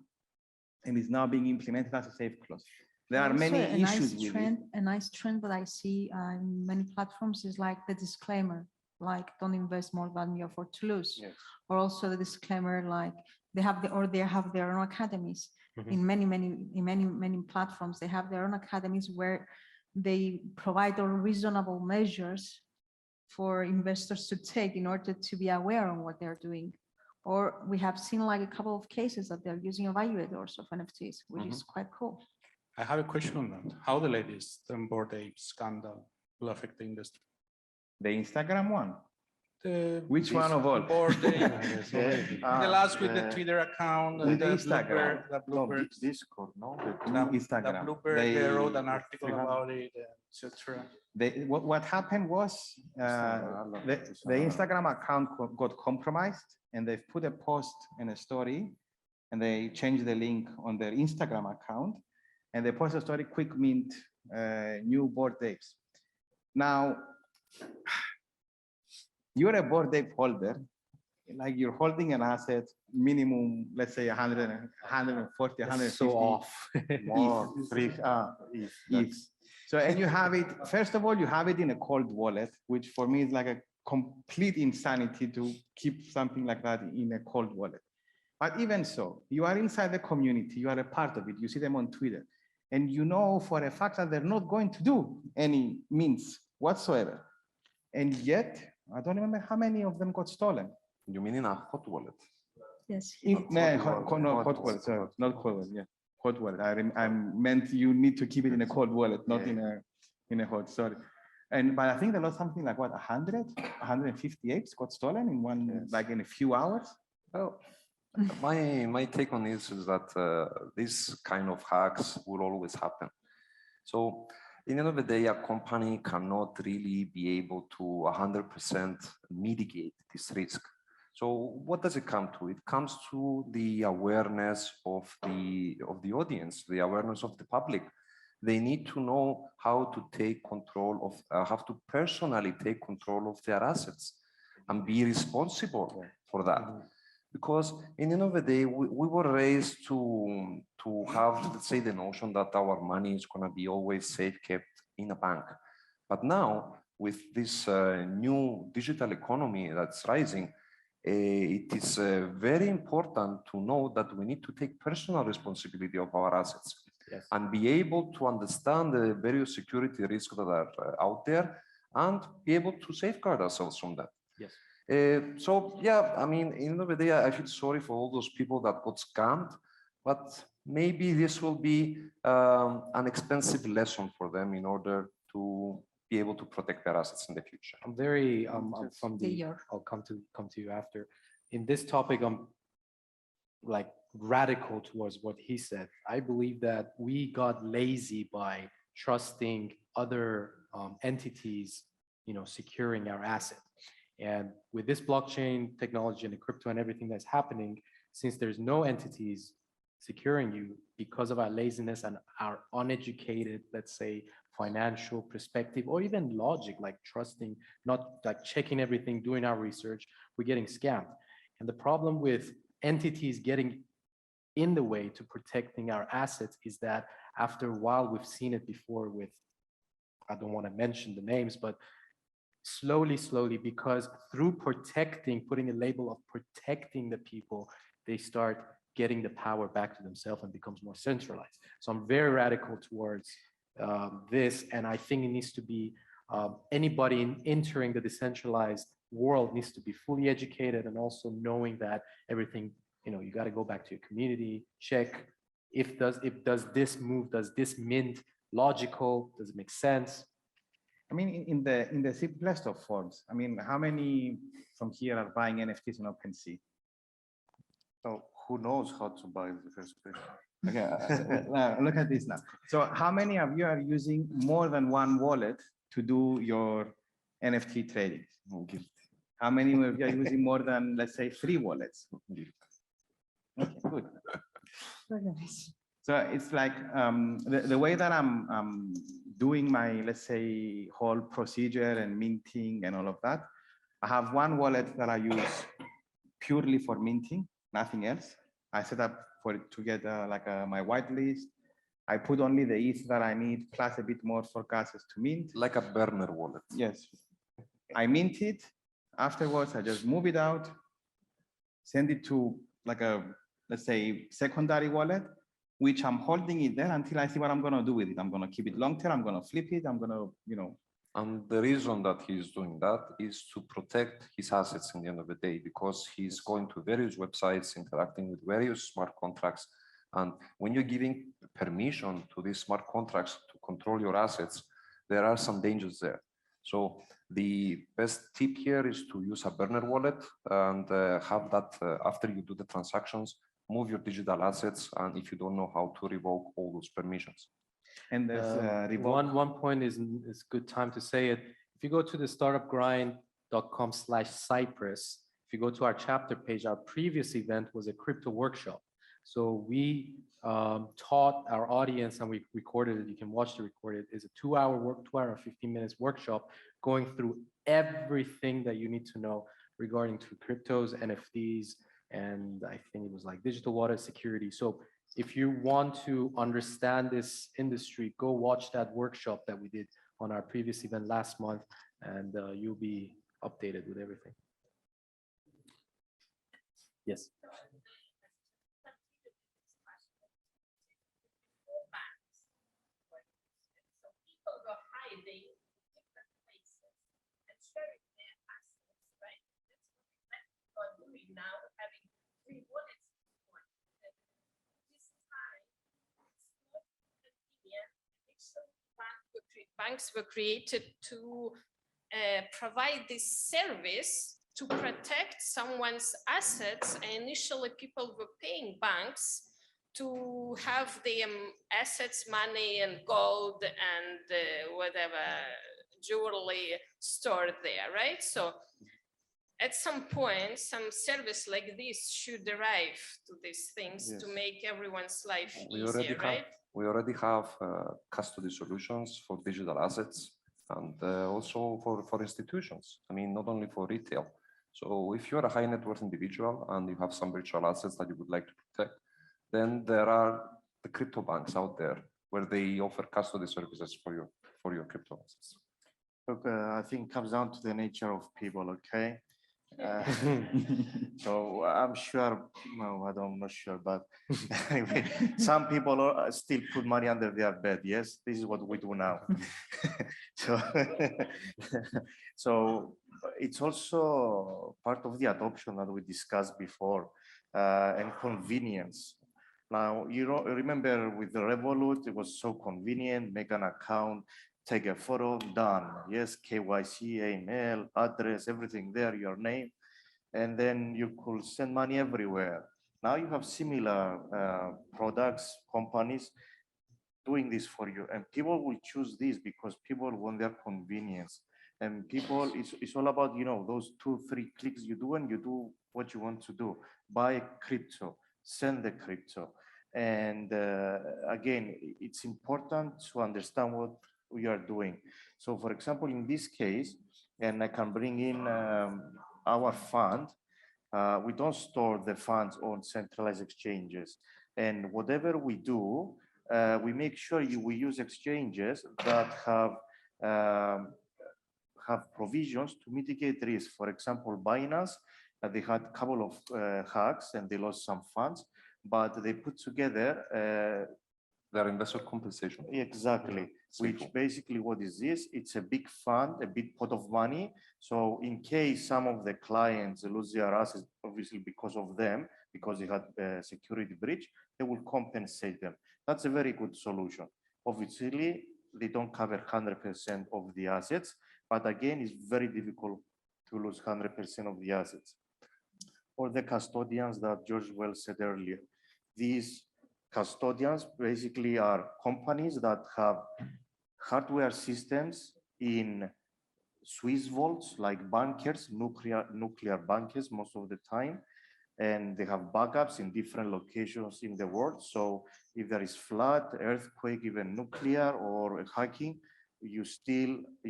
and is now being implemented as a safe clause. There are Also, many a issues nice with trend, it. A nice trend that I see in many platforms is like the disclaimer, like don't invest more than you afford to lose. Yes. Or also the disclaimer, like they have their own academies. In many platforms, they have their own academies where they provide all reasonable measures for investors to take in order to be aware of what they're doing. Or we have seen like a couple of cases that they're using evaluators of NFTs, which is quite cool. I have a question on that. How the latest Bored Ape scandal will affect the industry? The Instagram one. Which one of all? Bored Ape. The last with the Twitter account, with the Instagram. Bloomberg, Discord, no? Instagram. the Bloomberg, they wrote an article about it, etc. What happened was the Instagram account got compromised and they've put a post and a story and they changed the link on their Instagram account and they post a story, quick mint, new Bored Apes. Now, you're a Bored Ape holder, like you're holding an asset minimum, let's say 100, 140, 150. So off. More, ETH. So, and you have it, first of all, you have it in a cold wallet, which for me is like a complete insanity to keep something like that in a cold wallet. But even so, you are inside the community, you are a part of it, you see them on Twitter, and you know for a fact that they're not going to do any mints whatsoever. And yet, I don't remember how many of them got stolen. You mean in a hot wallet? Yes. Hot wallet, sorry, not cold wallet, yeah. Hot wallet. I meant you need to keep it in a cold wallet, not in a hot, sorry. But I think they lost something like what, 158 got stolen in one, like in a few hours. Well, my take on this is that this kind of hacks will always happen. So in the end of the day, a company cannot really be able to 100% mitigate this risk. So what does it come to? It comes to the awareness of the audience, the awareness of the public. They need to know how to take control of, have to personally take control of their assets and be responsible for that. Because in the end of the day, we were raised to have, let's say, the notion that our money is going to be always safe kept in a bank. But now, with this new digital economy that's rising, it is very important to know that we need to take personal responsibility of our assets and be able to understand the various security risks that are out there and be able to safeguard ourselves from that. Yes. So yeah, I mean, in the end of the day, I feel sorry for all those people that got scammed, but maybe this will be an expensive lesson for them in order to be able to protect their assets in the future. I'm very I'm from the. I'll come to you after. In this topic, I'm like radical towards what he said. I believe that we got lazy by trusting other entities, securing our asset. And with this blockchain technology and the crypto and everything that's happening, since there's no entities securing you because of our laziness and our uneducated, let's say, financial perspective, or even logic, like trusting, not like checking everything, doing our research, we're getting scammed. And the problem with entities getting in the way to protecting our assets is that after a while, we've seen it before with, I don't want to mention the names, but slowly, because through protecting, putting a label of protecting the people, they start getting the power back to themselves and becomes more centralized. So I'm very radical towards this, and I think it needs to be anybody entering the decentralized world needs to be fully educated, and also knowing that everything, you got to go back to your community, check if does this move, does this mint logical, does it make sense? I mean, in the simplest of forms, I mean, how many from here are buying NFTs on OpenSea? So who knows how to buy the first place? Okay, look at this now. So how many of you are using more than one wallet to do your NFT trading? How many of you are using more than, let's say, 3 wallets? Okay, good. So it's like the way that I'm doing my, let's say, whole procedure and minting and all of that. I have one wallet that I use purely for minting, nothing else. I set up for it to get my whitelist. I put only the ETH that I need plus a bit more for gases to mint. Like a burner wallet. Yes. I mint it. Afterwards, I just move it out, send it to like a, let's say, secondary wallet, which I'm holding it there until I see what I'm going to do with it. I'm going to keep it long term. I'm going to flip it. I'm going to, And the reason that he's doing that is to protect his assets in the end of the day, because he's going to various websites, interacting with various smart contracts. And when you're giving permission to these smart contracts to control your assets, there are some dangers there. So the best tip here is to use a burner wallet and have that after you do the transactions, move your digital assets, and if you don't know how to revoke all those permissions. And there's one point is good time to say it. If you go to the startupgrind.com/Cyprus, if you go to our chapter page, our previous event was a crypto workshop. So we taught our audience, and we recorded it. You can watch the recorded. It's a 2 hour and 15 minutes workshop going through everything that you need to know regarding to cryptos, NFTs, and I think it was like digital wallet security. So if you want to understand this industry, go watch that workshop that we did on our previous event last month, and you'll be updated with everything. Yes. Now having 3 wallets for this time, it's not convenient. Banks were created to provide this service to protect someone's assets. And initially, people were paying banks to have their assets, money, and gold, and whatever jewelry stored there, right? So at some point, some service like this should arrive to these things to make everyone's life easier, right? We already have custody solutions for digital assets, and also for institutions. I mean, not only for retail. So if you're a high net worth individual and you have some virtual assets that you would like to protect, then there are the crypto banks out there where they offer custody services for your crypto assets. Look, I think it comes down to the nature of people, okay? So I'm sure, no, I'm not sure, but anyway, some people still put money under their bed. Yes, this is what we do now. So it's also part of the adoption that we discussed before, and convenience. Now, you remember with the Revolut, it was so convenient, make an account, take a photo, done. Yes, KYC, email, address, everything there, your name. And then you could send money everywhere. Now you have similar products, companies doing this for you. And people will choose this because people want their convenience. And people, it's all about, those 2-3 clicks you do, and you do what you want to do. Buy crypto, send the crypto. And again, it's important to understand what we are doing. So for example, in this case, and I can bring in our fund, we don't store the funds on centralized exchanges. And whatever we do, we make sure we use exchanges that have provisions to mitigate risk. For example, Binance, they had a couple of hacks and they lost some funds, but they put together Their investor compensation. exactly, which basically what is this? It's a big fund, a big pot of money. So in case some of the clients lose their assets, obviously because of them, because they had a security breach, they will compensate them. That's a very good solution. Obviously, they don't cover 100% of the assets, but again, it's very difficult to lose 100% of the assets. Or the custodians that George well said earlier. These custodians basically are companies that have hardware systems in Swiss vaults, like bunkers, nuclear bunkers most of the time, and they have backups in different locations in the world. So if there is flood, earthquake, even nuclear or hacking, you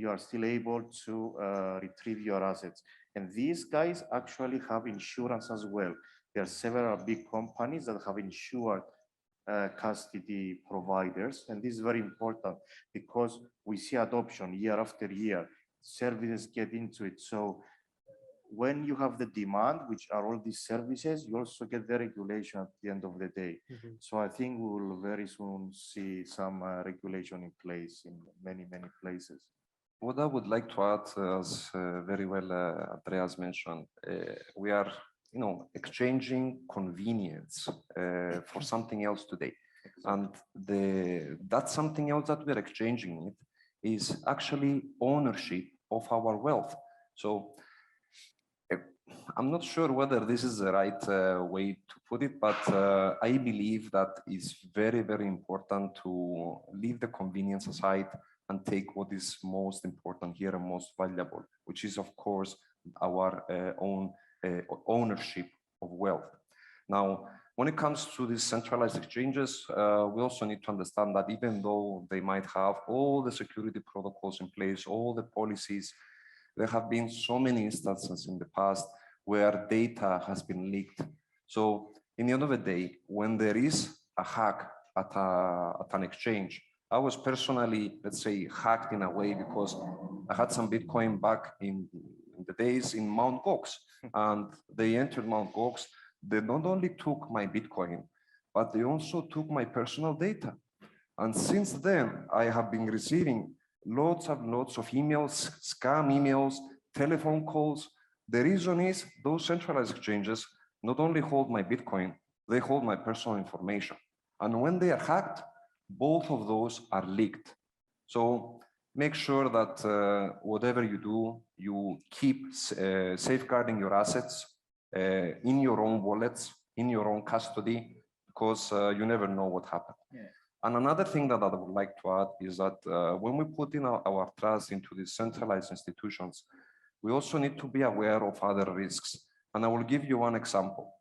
are still able to retrieve your assets. And these guys actually have insurance as well. There are several big companies that have insured custody providers, and this is very important because we see adoption year after year. Services get into it. So when you have the demand, which are all these services, you also get the regulation at the end of the day. So I think we will very soon see some regulation in place in many places. What I would like to add, as very well Andreas mentioned, we are, exchanging convenience for something else today, and that's something else that we're exchanging it is actually ownership of our wealth. So I'm not sure whether this is the right way to put it, but I believe that it's very, very important to leave the convenience aside and take what is most important here and most valuable, which is, of course, our own ownership of wealth. Now, when it comes to these centralized exchanges, we also need to understand that even though they might have all the security protocols in place, all the policies, there have been so many instances in the past where data has been leaked. So in the end of the day, when there is a hack at an exchange, I was personally, let's say, hacked in a way because I had some Bitcoin back in the days in Mt. Gox, and they entered Mt. Gox. They not only took my Bitcoin, but they also took my personal data. And since then, I have been receiving lots of emails, scam emails, telephone calls. The reason is those centralized exchanges not only hold my Bitcoin, they hold my personal information. And when they are hacked, both of those are leaked. So make sure that whatever you do, you keep safeguarding your assets in your own wallets, in your own custody, because you never know what happened. Yeah. And another thing that I would like to add is that when we put in our trust into these centralized institutions, we also need to be aware of other risks. And I will give you one example.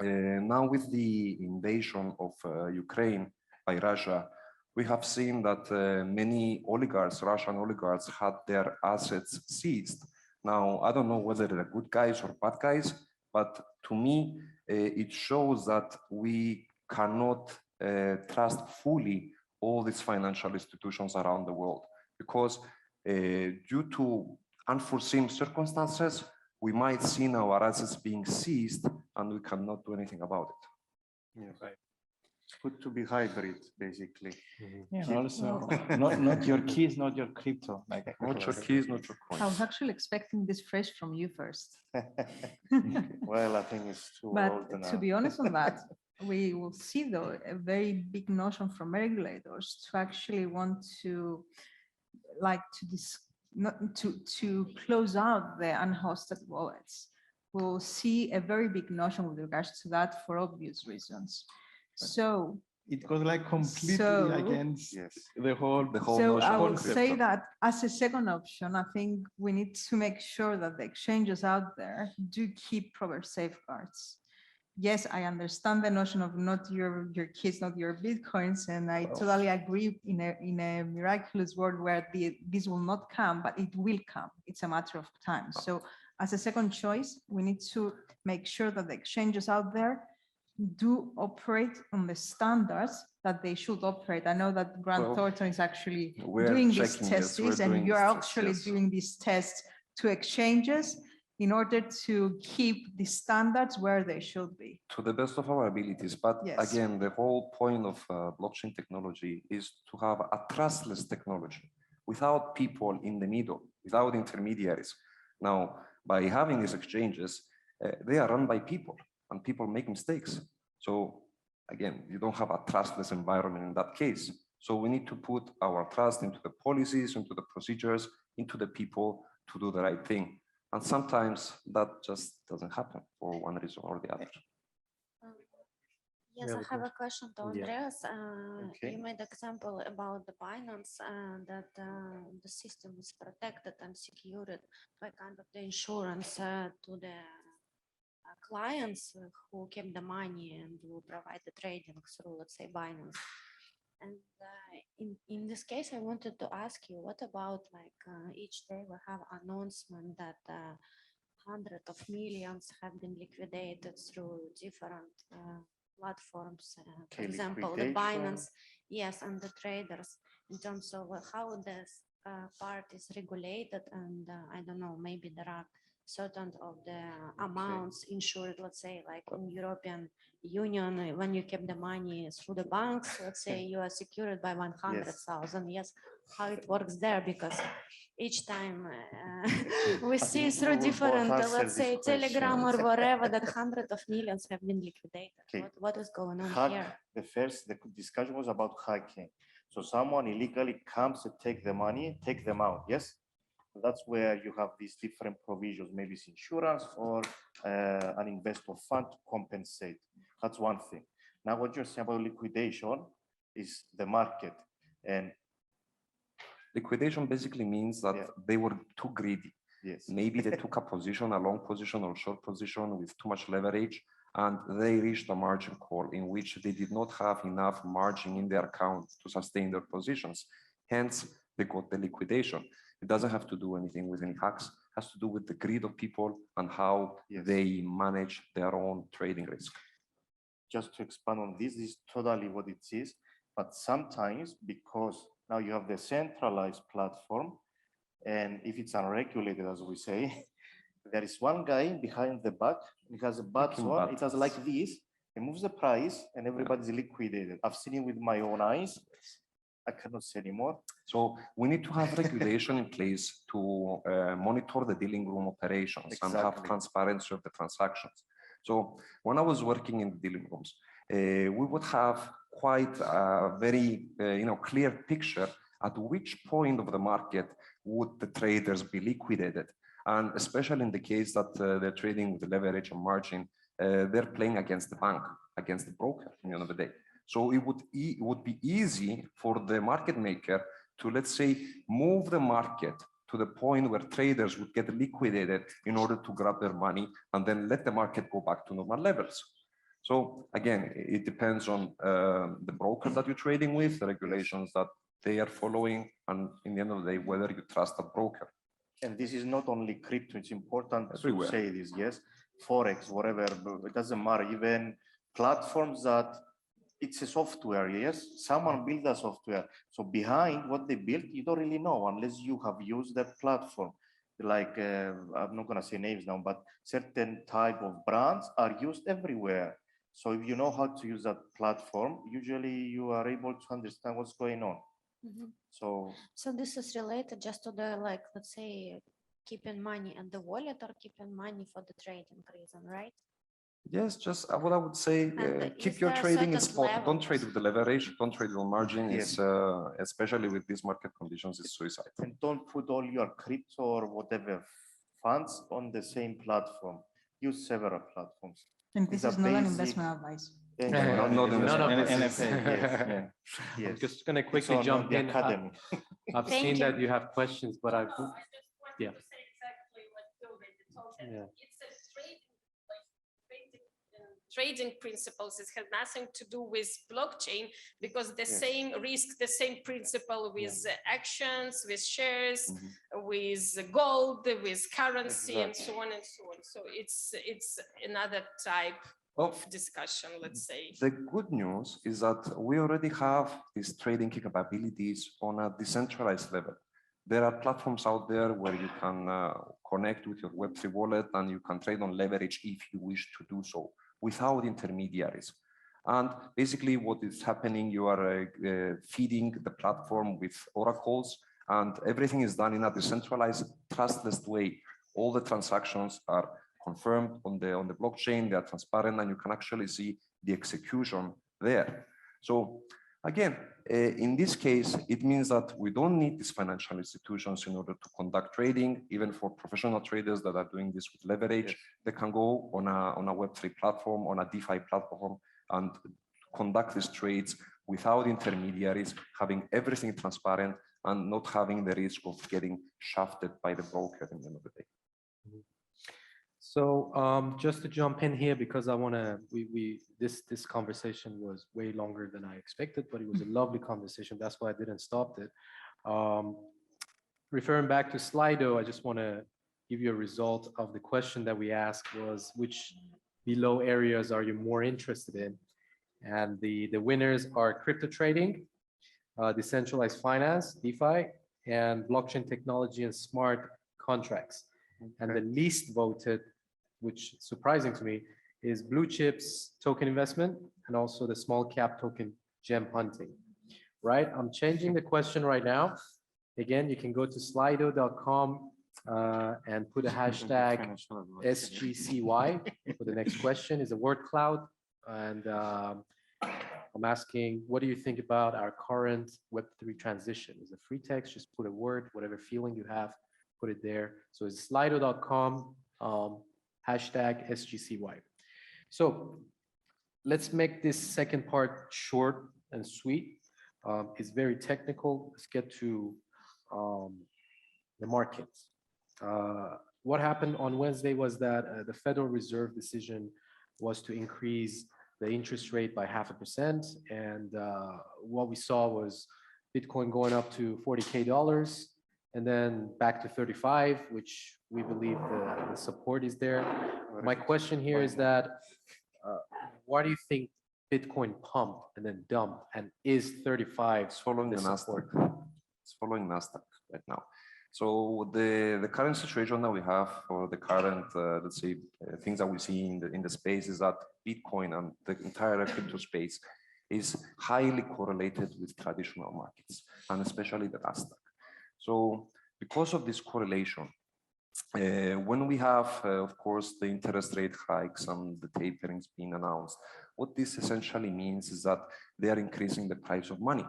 Now with the invasion of Ukraine by Russia, we have seen that many oligarchs, Russian oligarchs, had their assets seized. Now, I don't know whether they're good guys or bad guys, but to me, it shows that we cannot trust fully all these financial institutions around the world, because due to unforeseen circumstances, we might see our assets being seized and we cannot do anything about it. Yeah, right. It's good to be hybrid, basically. Yeah, also not your keys, not your crypto. Like not your keys, not your coins. I was actually expecting this phrase from you first. Well, I think it's too old now. To be honest on that, we will see though a very big notion from regulators to actually want to to close out the unhosted wallets. We'll see a very big notion with regards to that for obvious reasons. So it goes like completely against the whole so notion. I will say that as a second option, I think we need to make sure that the exchanges out there do keep proper safeguards. yes, I understand the notion of not your kids, not your Bitcoins, and I Well. totally agree in a miraculous world where this will not come, but it will come. It's a matter of time. So as a second choice, we need to make sure that the exchanges out there do operate on the standards that they should operate. I know that Grant Well, Thornton is actually we're doing these checking, yes, we're tests, and doing you these are tests, actually yes. doing these tests to exchanges in order to keep the standards where they should be. To the best of our abilities. But Yes. again, the whole point of blockchain technology is to have a trustless technology without people in the middle, without intermediaries. Now, by having these exchanges, they are run by people and people make mistakes. So again, you don't have a trustless environment in that case. So we need to put our trust into the policies, into the procedures, into the people to do the right thing. And sometimes that just doesn't happen for one reason or the other. Yes, Yeah, I have a question to Yeah. Andreas. Okay. You made example about the Binance that the system is protected and secured by kind of the insurance to the clients who keep the money and will provide the trading through, let's say, Binance. And in this case, I wanted to ask you, what about like each day we have announcement that hundreds of millions have been liquidated through different platforms, for Okay, example, the liquidation. Binance, yes, and the traders, in terms of how this part is regulated, and I don't know, maybe there are certain of the amounts insured, let's say, like in European Union, when you keep the money through the banks, let's say you are secured by 100,000. Yes, how it works there, because each time we see think we through will both different, answer let's say, this Telegram or question. whatever, that hundreds of millions have been liquidated. Okay. What is going on Hack, here? the discussion was about hacking. So someone illegally comes to take the money, take them out, yes? That's where you have these different provisions, maybe it's insurance or an investor fund to compensate. That's one thing. Now what you're saying about liquidation is the market. And Liquidation basically means that Yeah. they were too greedy. yes, Maybe they took a position, a long position or short position with too much leverage, and they reached a margin call in which they did not have enough margin in their account to sustain their positions. Hence, they got the liquidation. It doesn't have to do anything with any hacks. It has to do with the greed of people and how Yes. they manage their own trading risk. just to expand on this is totally what it is. But sometimes, because now you have the centralized platform, and if it's unregulated, as we say, there is one guy behind the back, he has a button, it has like this, he moves the price, and everybody's liquidated. I've seen it with my own eyes. I cannot say anymore. So we need to have regulation in place to monitor the dealing room operations and have Exactly. transparency of the transactions. So when I was working in the dealing rooms, we would have quite a very clear picture at which point of the market would the traders be liquidated. And especially in the case that they're trading with the leverage and margin, they're playing against the bank, against the broker at the end of the day. So it would be easy for the market maker to, let's say, move the market to the point where traders would get liquidated in order to grab their money and then let the market go back to normal levels. So again, it depends on the broker that you're trading with, the regulations that they are following, and in the end of the day, whether you trust a broker. And this is not only crypto, it's important Everywhere. to say this, yes? Forex, whatever, it doesn't matter. Even platforms that it's a software, yes? Someone built a software. So behind what they built, you don't really know unless you have used that platform. Like, I'm not gonna say names now, but certain type of brands are used everywhere. So if you know how to use that platform, usually you are able to understand what's going on. Mhm. So So this is related just to the, like, let's say, keeping money at the wallet or keeping money for the trading reason, right? Yes, just what I would say, And keep is your there trading in certain spot. Don't trade levels? with the leverage, don't trade with margin. Yes. It's especially with these market conditions, it's suicide. and don't put all your crypto or whatever funds on the same platform. Use several platforms. And this These is are not an basic- investment advice. and Not None of and- this and- is- yes, I'm yes. just going to It's quickly on jump the in. academy. I've Thank seen you. that you have questions, but I've, I just wanted yeah. to say exactly what Dove told them. Yeah. It's a trading, like trading trading principles. It has nothing to do with blockchain, because the same risk, the same principle with actions, with shares, with gold, with currency, and so on and so on. So it's another type of discussion, let's say. The good news is that we already have these trading capabilities on a decentralized level. There are platforms out there where you can connect with your Web3 wallet and you can trade on leverage if you wish to do so without intermediaries. And basically what is happening, you are feeding the platform with oracles, and everything is done in a decentralized, trustless way. All the transactions are confirmed on the blockchain, they are transparent, and you can actually see the execution there. So again, in this case, it means that we don't need these financial institutions in order to conduct trading. Even for professional traders that are doing this with leverage, they can go on a Web3 platform, on a DeFi platform, and conduct these trades without intermediaries, having everything transparent and not having the risk of getting shafted by the broker in the end of the day. So just to jump in here, because I want to, this conversation was way longer than I expected, but it was a lovely conversation. That's why I didn't stop it. Referring back to Slido, I just want to give you a result of the question that we asked was, which below areas are you more interested in? And the winners are crypto trading, decentralized finance, DeFi, and blockchain technology and smart contracts. And the least voted, which is surprising to me, is blue chips token investment and also the small cap token gem hunting, right? I'm changing the question right now. Again, you can go to slido.com and put a hashtag SGCY for the next question. Is a word cloud. And I'm asking, what do you think about our current Web3 transition? Is it free text? Just put a word, whatever feeling you have, put it there. So it's slido.com, hashtag SGCY. So let's make this second part short and sweet. It's very technical. Let's get to the markets. What happened on Wednesday was that the Federal Reserve decision was to increase the interest rate by 0.5%. And what we saw was Bitcoin going up to $40K and then back to 35, which we believe the support is there. My question here is that, why do you think Bitcoin pumped and then dumped, and is 35 following the Nasdaq? It's following Nasdaq right now. So the current situation that we have, or the current, let's say, things that we see in the space is that Bitcoin and the entire crypto space is highly correlated with traditional markets, and especially the Nasdaq. So because of this correlation, when we have, of course, the interest rate hikes and the taperings being announced, what this essentially means is that they are increasing the price of money.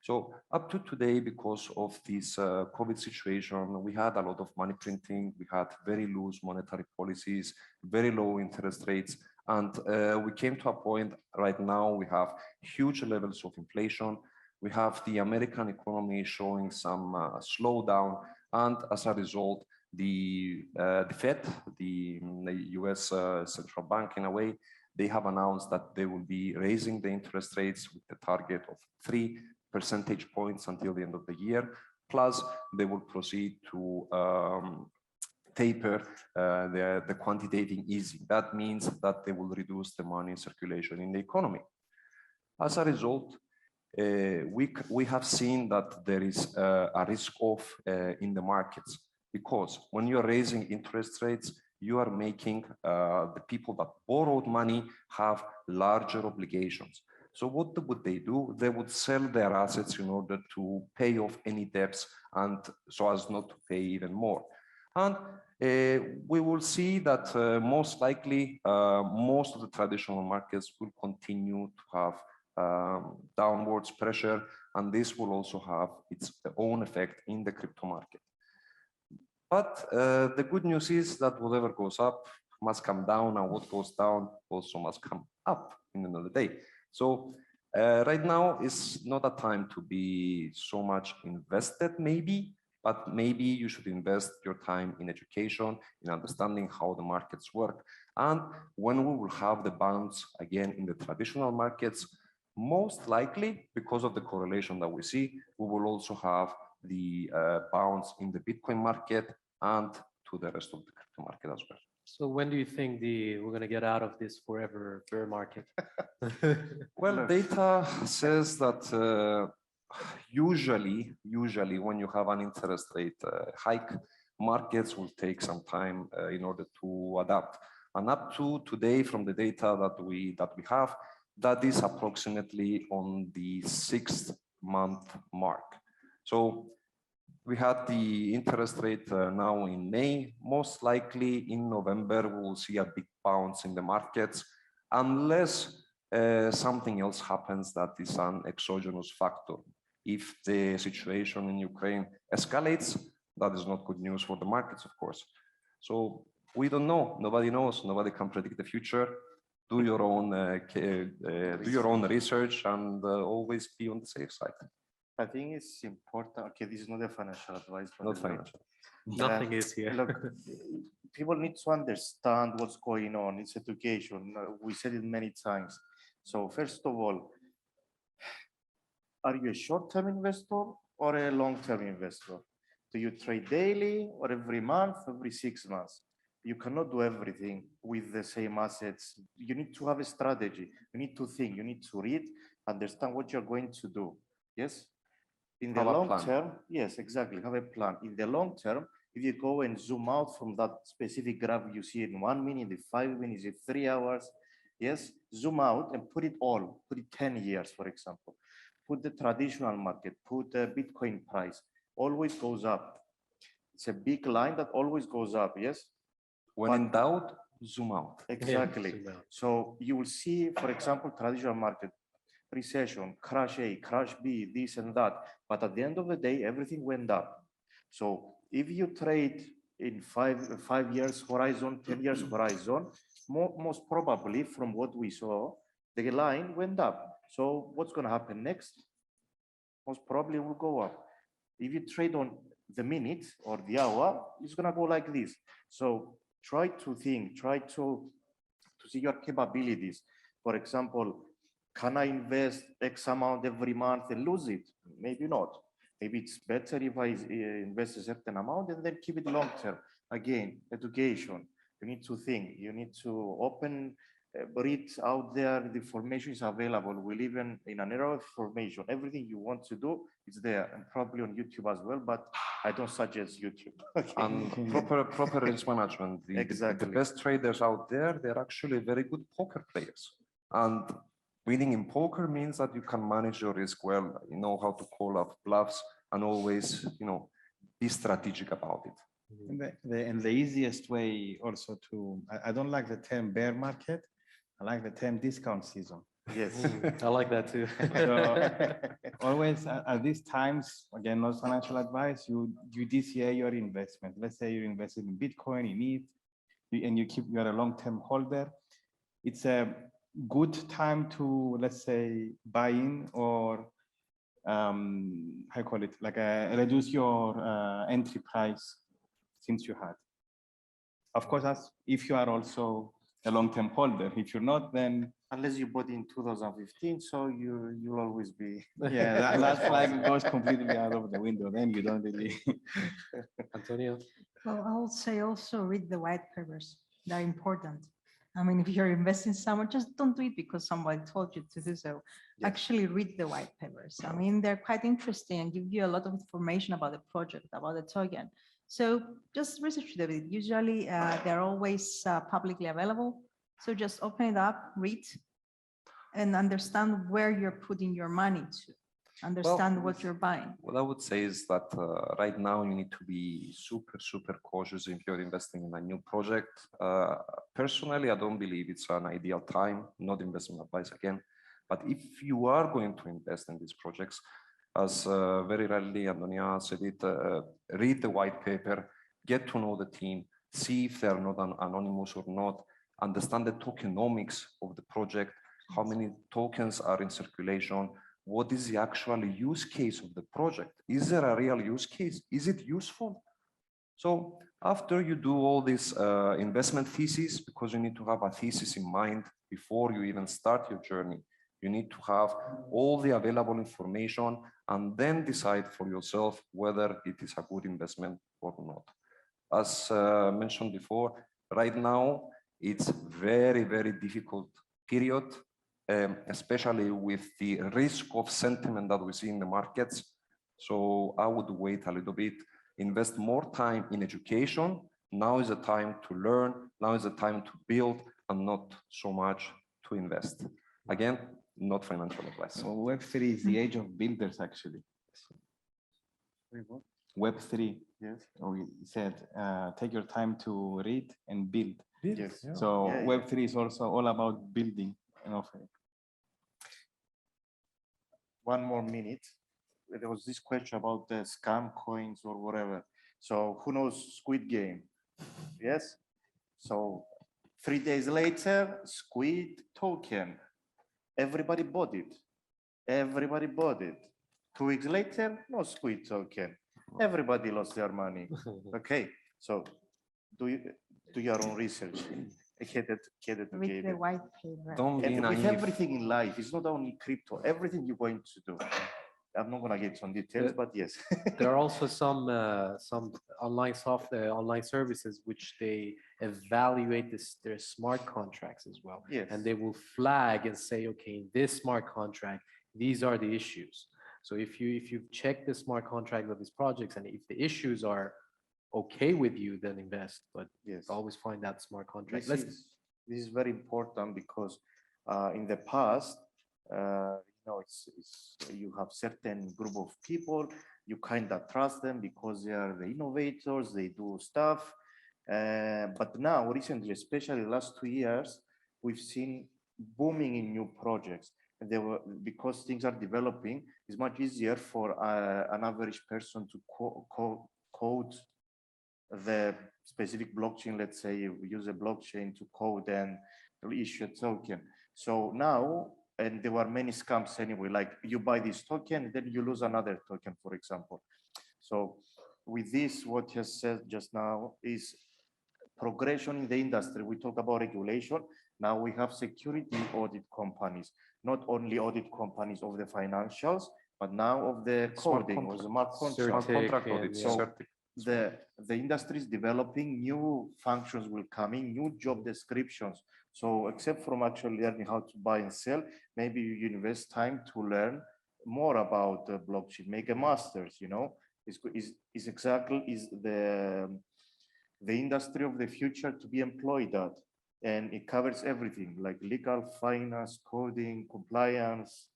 So up to today, because of this COVID situation, we had a lot of money printing, we had very loose monetary policies, very low interest rates, and we came to a point right now, we have huge levels of inflation. We have the American economy showing some slowdown, and as a result, the Fed, the US central bank in a way, they have announced that they will be raising the interest rates with the target of 3 percentage points until the end of the year. Plus, they will proceed to taper the quantitative easing. That means that they will reduce the money circulation in the economy. As a result, we have seen that there is a risk off in the markets, because when you're raising interest rates, you are making the people that borrowed money have larger obligations. So what would they do? They would sell their assets in order to pay off any debts, and so as not to pay even more. And we will see that most likely most of the traditional markets will continue to have downwards pressure, and this will also have its own effect in the crypto market. But the good news is that whatever goes up must come down, and what goes down also must come up in another day. So right now is not a time to be so much invested, maybe, but maybe you should invest your time in education, in understanding how the markets work. And when we will have the bounce again in the traditional markets, most likely, because of the correlation that we see, we will also have the bounce in the Bitcoin market and to the rest of the crypto market as well. So when do you think we're going to get out of this forever bear market? Well, data says that usually when you have an interest rate hike, markets will take some time in order to adapt. And up to today, from the data that we have, that is approximately on the 6th-month mark. So we had the interest rate now in May. Most likely in November, we will see a big bounce in the markets, unless something else happens that is an exogenous factor. If the situation in Ukraine escalates, that is not good news for the markets, of course. So we don't know. Nobody knows. Nobody can predict the future. Do your own research and always be on the safe side. I think it's important. Okay, this is not a financial advice. Not financial. Nothing is here. Look, people need to understand what's going on. It's education. We said it many times. So first of all, are you a short-term investor or a long-term investor? Do you trade daily or every month, every 6 months? You cannot do everything with the same assets. You need to have a strategy. You need to think. You need to read, understand what you're going to do. Yes? In the long term, yes, exactly. Have a plan. In the long term, if you go and zoom out from that specific graph you see in 1 minute, in 5 minutes, in 3 hours, yes, zoom out and put it all, put it 10 years, for example. Put the traditional market, put the Bitcoin price, always goes up. It's a big line that always goes up, yes? When in doubt, zoom out. Exactly. Yeah, zoom out. So you will see, for example, traditional market, recession, crash A, crash B, this and that. But at the end of the day, everything went up. So if you trade in five years horizon, 10 years horizon, most probably from what we saw, the line went up. So what's going to happen next? Most probably will go up. If you trade on the minute or the hour, it's going to go like this. So try to think, try to see your capabilities. For example, can I invest X amount every month and lose it? Maybe not. Maybe it's better if I invest a certain amount and then keep it long term. Again, education. You need to think. You need to open, read out there. The information is available. We live in an era of information. Everything you want to do is there, and probably on YouTube as well. But I don't suggest YouTube. Okay. And proper risk management. Exactly. The best traders out there, they're actually very good poker players. And winning in poker means that you can manage your risk well. You know how to call off bluffs and always, be strategic about it. And the easiest way also to, I don't like the term bear market. I like the term discount season. Yes. I like that too. So always at these times, again, not financial advice, you DCA your investment. Let's say you're invested in Bitcoin, in ETH, and you're a long-term holder. It's a good time to, let's say, buy in or reduce your entry price since you had. Of course, that's if you are also a long-term holder. If you're not, then Unless you bought in 2015, so you'll always be. yeah, that's like goes completely out of the window. Then you don't really. Antonia? Well, I would say also read the white papers. They're important. I mean, if you're investing somewhere, just don't do it because somebody told you to do so. Yes. Actually read the white papers. I mean, they're quite interesting and give you a lot of information about the project, about the token. So just research them. Usually they're always publicly available. So just open it up, read, and understand where you're putting your money to. Understand what you're buying. What I would say is that right now you need to be super cautious if you're investing in a new project. Personally, I don't believe it's an ideal time, not investment advice again. But if you are going to invest in these projects, as very rarely Antonia said it, read the white paper, get to know the team, see if they're not anonymous or not, understand the tokenomics of the project, how many tokens are in circulation, what is the actual use case of the project? Is there a real use case? Is it useful? So after you do all this investment thesis, because you need to have a thesis in mind before you even start your journey, you need to have all the available information and then decide for yourself whether it is a good investment or not. As mentioned before, right now, it's very, very difficult period, especially with the risk of sentiment that we see in the markets. So I would wait a little bit, invest more time in education. Now is the time to learn. Now is the time to build and not so much to invest. Again, not financial advice. So Web3 is the age of builders, actually. Web3. Yes. We said, take your time to read and build. Yes. So Yeah, yeah. Web3 is also all about building and offering. One more minute. There was this question about the scam coins or whatever. So who knows Squid Game? Yes. So 3 days later, Squid token. Everybody bought it. Everybody bought it. 2 weeks later, no Squid token. Everybody lost their money. Okay. So do your own research. Read the white paper. Don't be And with naive. everything in life, it's not only crypto, everything you're going to do. I'm not gonna get some details, but yes. There are also some online software, online services which they evaluate their smart contracts as well. Yes. And they will flag and say, okay, in this smart contract, these are the issues. So if you check the smart contract of these projects, and if the issues are okay with you, then invest. But Yes. always find that smart contract. This is very important because in the past, you have certain group of people, you kind of trust them because they are the innovators, they do stuff. But now, recently, especially the last 2 years, we've seen booming in new projects. And because things are developing, it's much easier for an average person to code the specific blockchain. Let's say you use a blockchain to code and issue a token. So now, and there were many scams anyway, like you buy this token, then you lose another token, for example. So with this, what Hess said just now is progression in the industry. We talk about regulation. Now we have security audit companies, not only audit companies of the financials, but now of the coding or smart contract audit. So the industry is developing, new functions will come in, new job descriptions. So except from actually learning how to buy and sell, maybe you invest time to learn more about the blockchain, make a master's, is exactly the industry of the future to be employed at. And it covers everything like legal, finance, coding, compliance,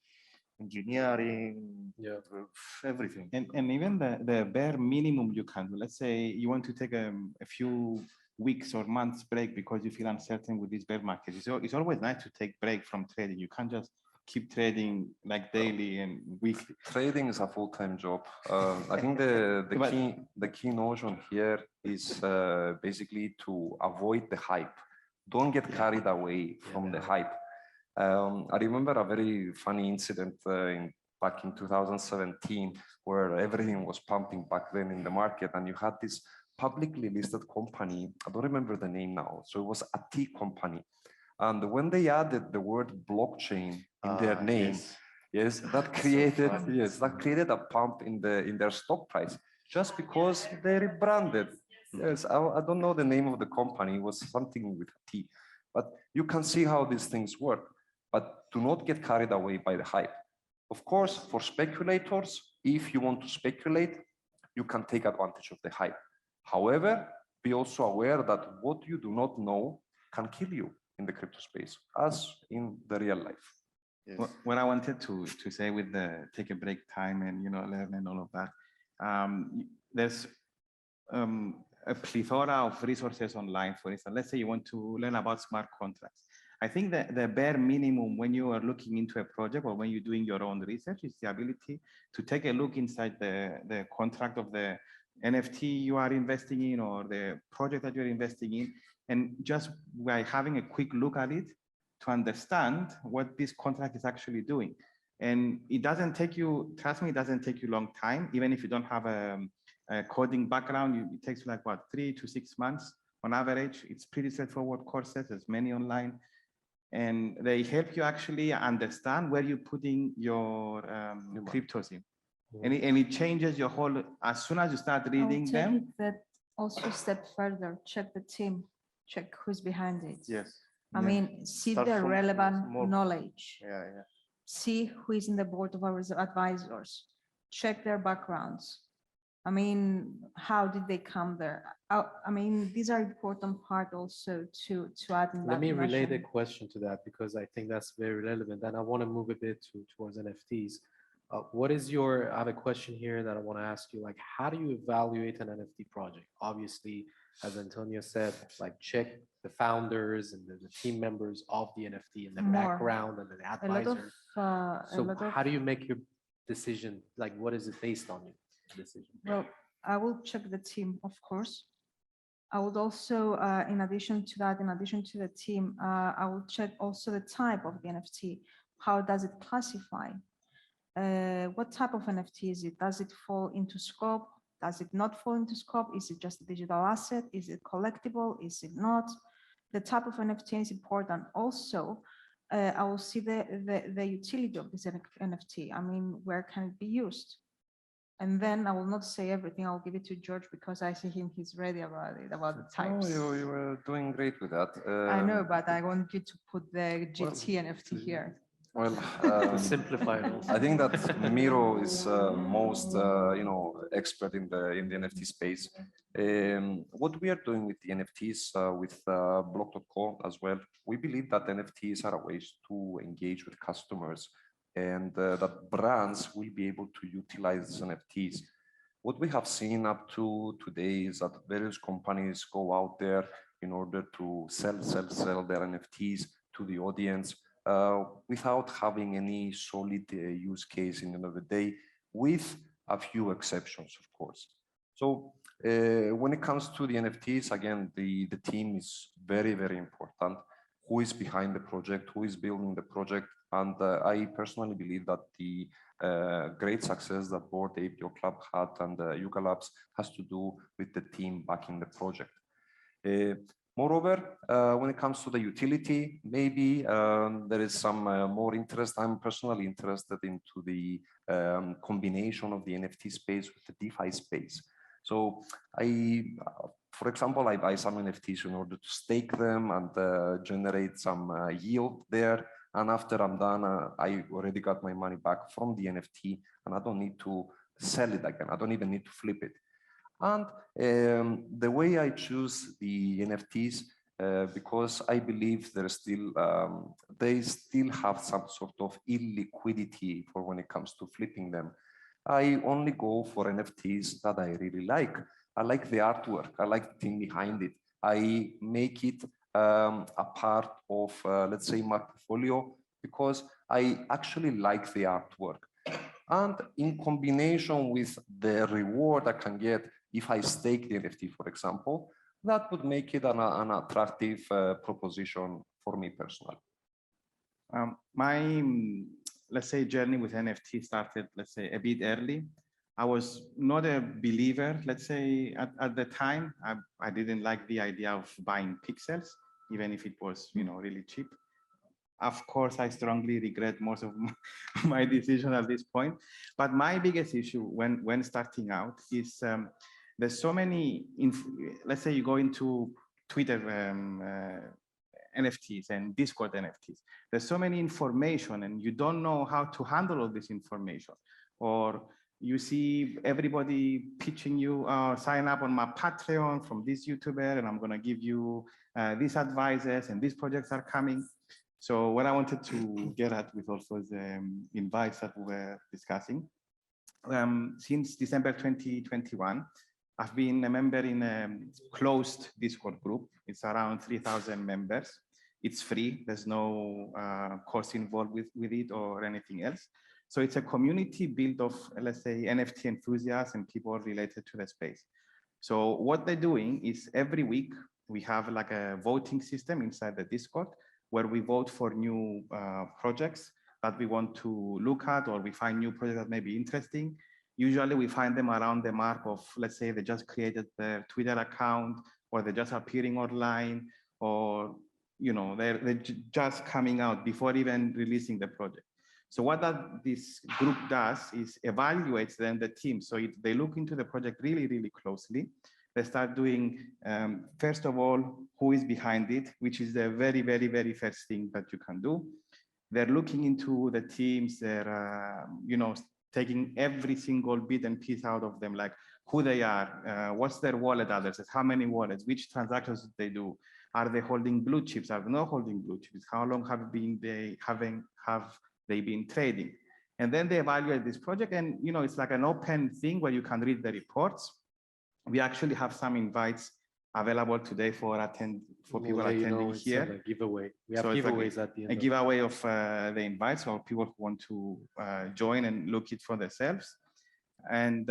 engineering, everything. And even the bare minimum you can do. Let's say you want to take a few weeks or months break because you feel uncertain with this bear market. It's always nice to take break from trading. You can't just keep trading like daily and weekly. Trading is a full-time job. I think the key notion here is basically to avoid the hype. Don't get carried away from the hype. I remember a very funny incident back in 2017 where everything was pumping back then in the market, and you had this publicly listed company. I don't remember the name now. So it was a tea company. And when they added the word blockchain in their name, that created a pump in their stock price just because they rebranded. Yes, I don't know the name of the company. It was something with T, but you can see how these things work. But do not get carried away by the hype. Of course, for speculators, if you want to speculate, you can take advantage of the hype. However, be also aware that what you do not know can kill you in the crypto space, as in the real life. Yes. What I wanted to say with the take a break time and learn and all of that, there's a plethora of resources online. For instance, let's say you want to learn about smart contracts. I think that the bare minimum when you are looking into a project or when you're doing your own research is the ability to take a look inside the contract of the NFT you are investing in or the project that you're investing in, and just by having a quick look at it to understand what this contract is actually doing. And it doesn't take you, trust me, it doesn't take you a long time. Even if you don't have a coding background, it takes you like what, 3 to 6 months on average. It's pretty straightforward courses, there's many online. And they help you actually understand where you're putting your cryptos in. And it changes your whole, as soon as you start reading them. That also step further, check the team, check who's behind it. Yes. I mean, see the relevant knowledge. Yeah. See who is in the board of our advisors, check their backgrounds. I mean, how did they come there? I mean, these are important part also to add in that. Let me relay the question to that because I think that's very relevant, and I want to move a bit towards NFTs. What is your? I have a question here that I want to ask you. Like, how do you evaluate an NFT project? Obviously, as Antonia said, like check the founders and the team members of the NFT and the background and the advisor. How do you make your decision? Like, what is it based on? Decision? Well, I will check the team, of course. I would also, in addition to that, in addition to the team, I will check also the type of the NFT. How does it classify? What type of NFT is it? Does it fall into scope? Does it not fall into scope? Is it just a digital asset? Is it collectible? Is it not? The type of NFT is important. Also, I will see the utility of this NFT. I mean, where can it be used? And then I will not say everything. I'll give it to George because I see him, he's ready about it, about the types. Oh, you were doing great with that. I know, but I want you to put the GT NFT here. Well, simplify it. I think that Miro is most, expert in the NFT space. What we are doing with the NFTs, with Block.co as well, we believe that NFTs are a way to engage with customers and that brands will be able to utilize NFTs. What we have seen up to today is that various companies go out there in order to sell their NFTs to the audience without having any solid use case in the end of the day, with a few exceptions, of course. So when it comes to the NFTs, again, the team is very, very important. Who is behind the project, who is building the project. And I personally believe that the great success that Bored Ape Yacht Club had and Yuga Labs has to do with the team backing the project. Moreover, when it comes to the utility, maybe there is some more interest. I'm personally interested into the combination of the NFT space with the DeFi space. So for example, I buy some NFTs in order to stake them and generate some yield there. And after I'm done, I already got my money back from the NFT and I don't need to sell it again. I don't even need to flip it. And the way I choose the NFTs, because I believe they still have some sort of illiquidity for when it comes to flipping them. I only go for NFTs that I really like. I like the artwork. I like the thing behind it. I make it a part of, let's say, my portfolio because I actually like the artwork. And in combination with the reward I can get if I stake the NFT, for example, that would make it an attractive proposition for me personally. My, let's say, journey with NFT started, let's say, a bit early. I was not a believer, let's say, at the time. I didn't like the idea of buying pixels, even if it was, really cheap. Of course, I strongly regret most of my decision at this point. But my biggest issue when starting out is there's so many, let's say you go into Twitter NFTs and Discord NFTs. There's so many information and you don't know how to handle all this information. Or you see everybody pitching you, sign up on my Patreon from this YouTuber and I'm gonna give you these advices and these projects are coming. So what I wanted to get at with also the invites that we were discussing. Since December 2021, I've been a member in a closed Discord group. It's around 3,000 members. It's free. There's no cost involved with it or anything else. So it's a community built of, let's say, NFT enthusiasts and people related to the space. So what they're doing is every week we have like a voting system inside the Discord where we vote for new projects that we want to look at, or we find new projects that may be interesting. Usually we find them around the mark of, let's say they just created their Twitter account, or they're just appearing online, or they're just coming out before even releasing the project. So what this group does is evaluates then the team. So they look into the project really, really closely. They start doing, first of all, who is behind it, which is the very, very, very first thing that you can do. They're looking into the teams. They're, taking every single bit and piece out of them, like who they are, what's their wallet addresses, how many wallets, which transactions did they do, are they holding blue chips, are they not holding blue chips, how long have they been trading, and then they evaluate this project. And it's like an open thing where you can read the reports. We actually have some invites available today for people attending here. A giveaway. We have So it's giveaways like at the end. a giveaway of the invites for people who want to join and look it for themselves. And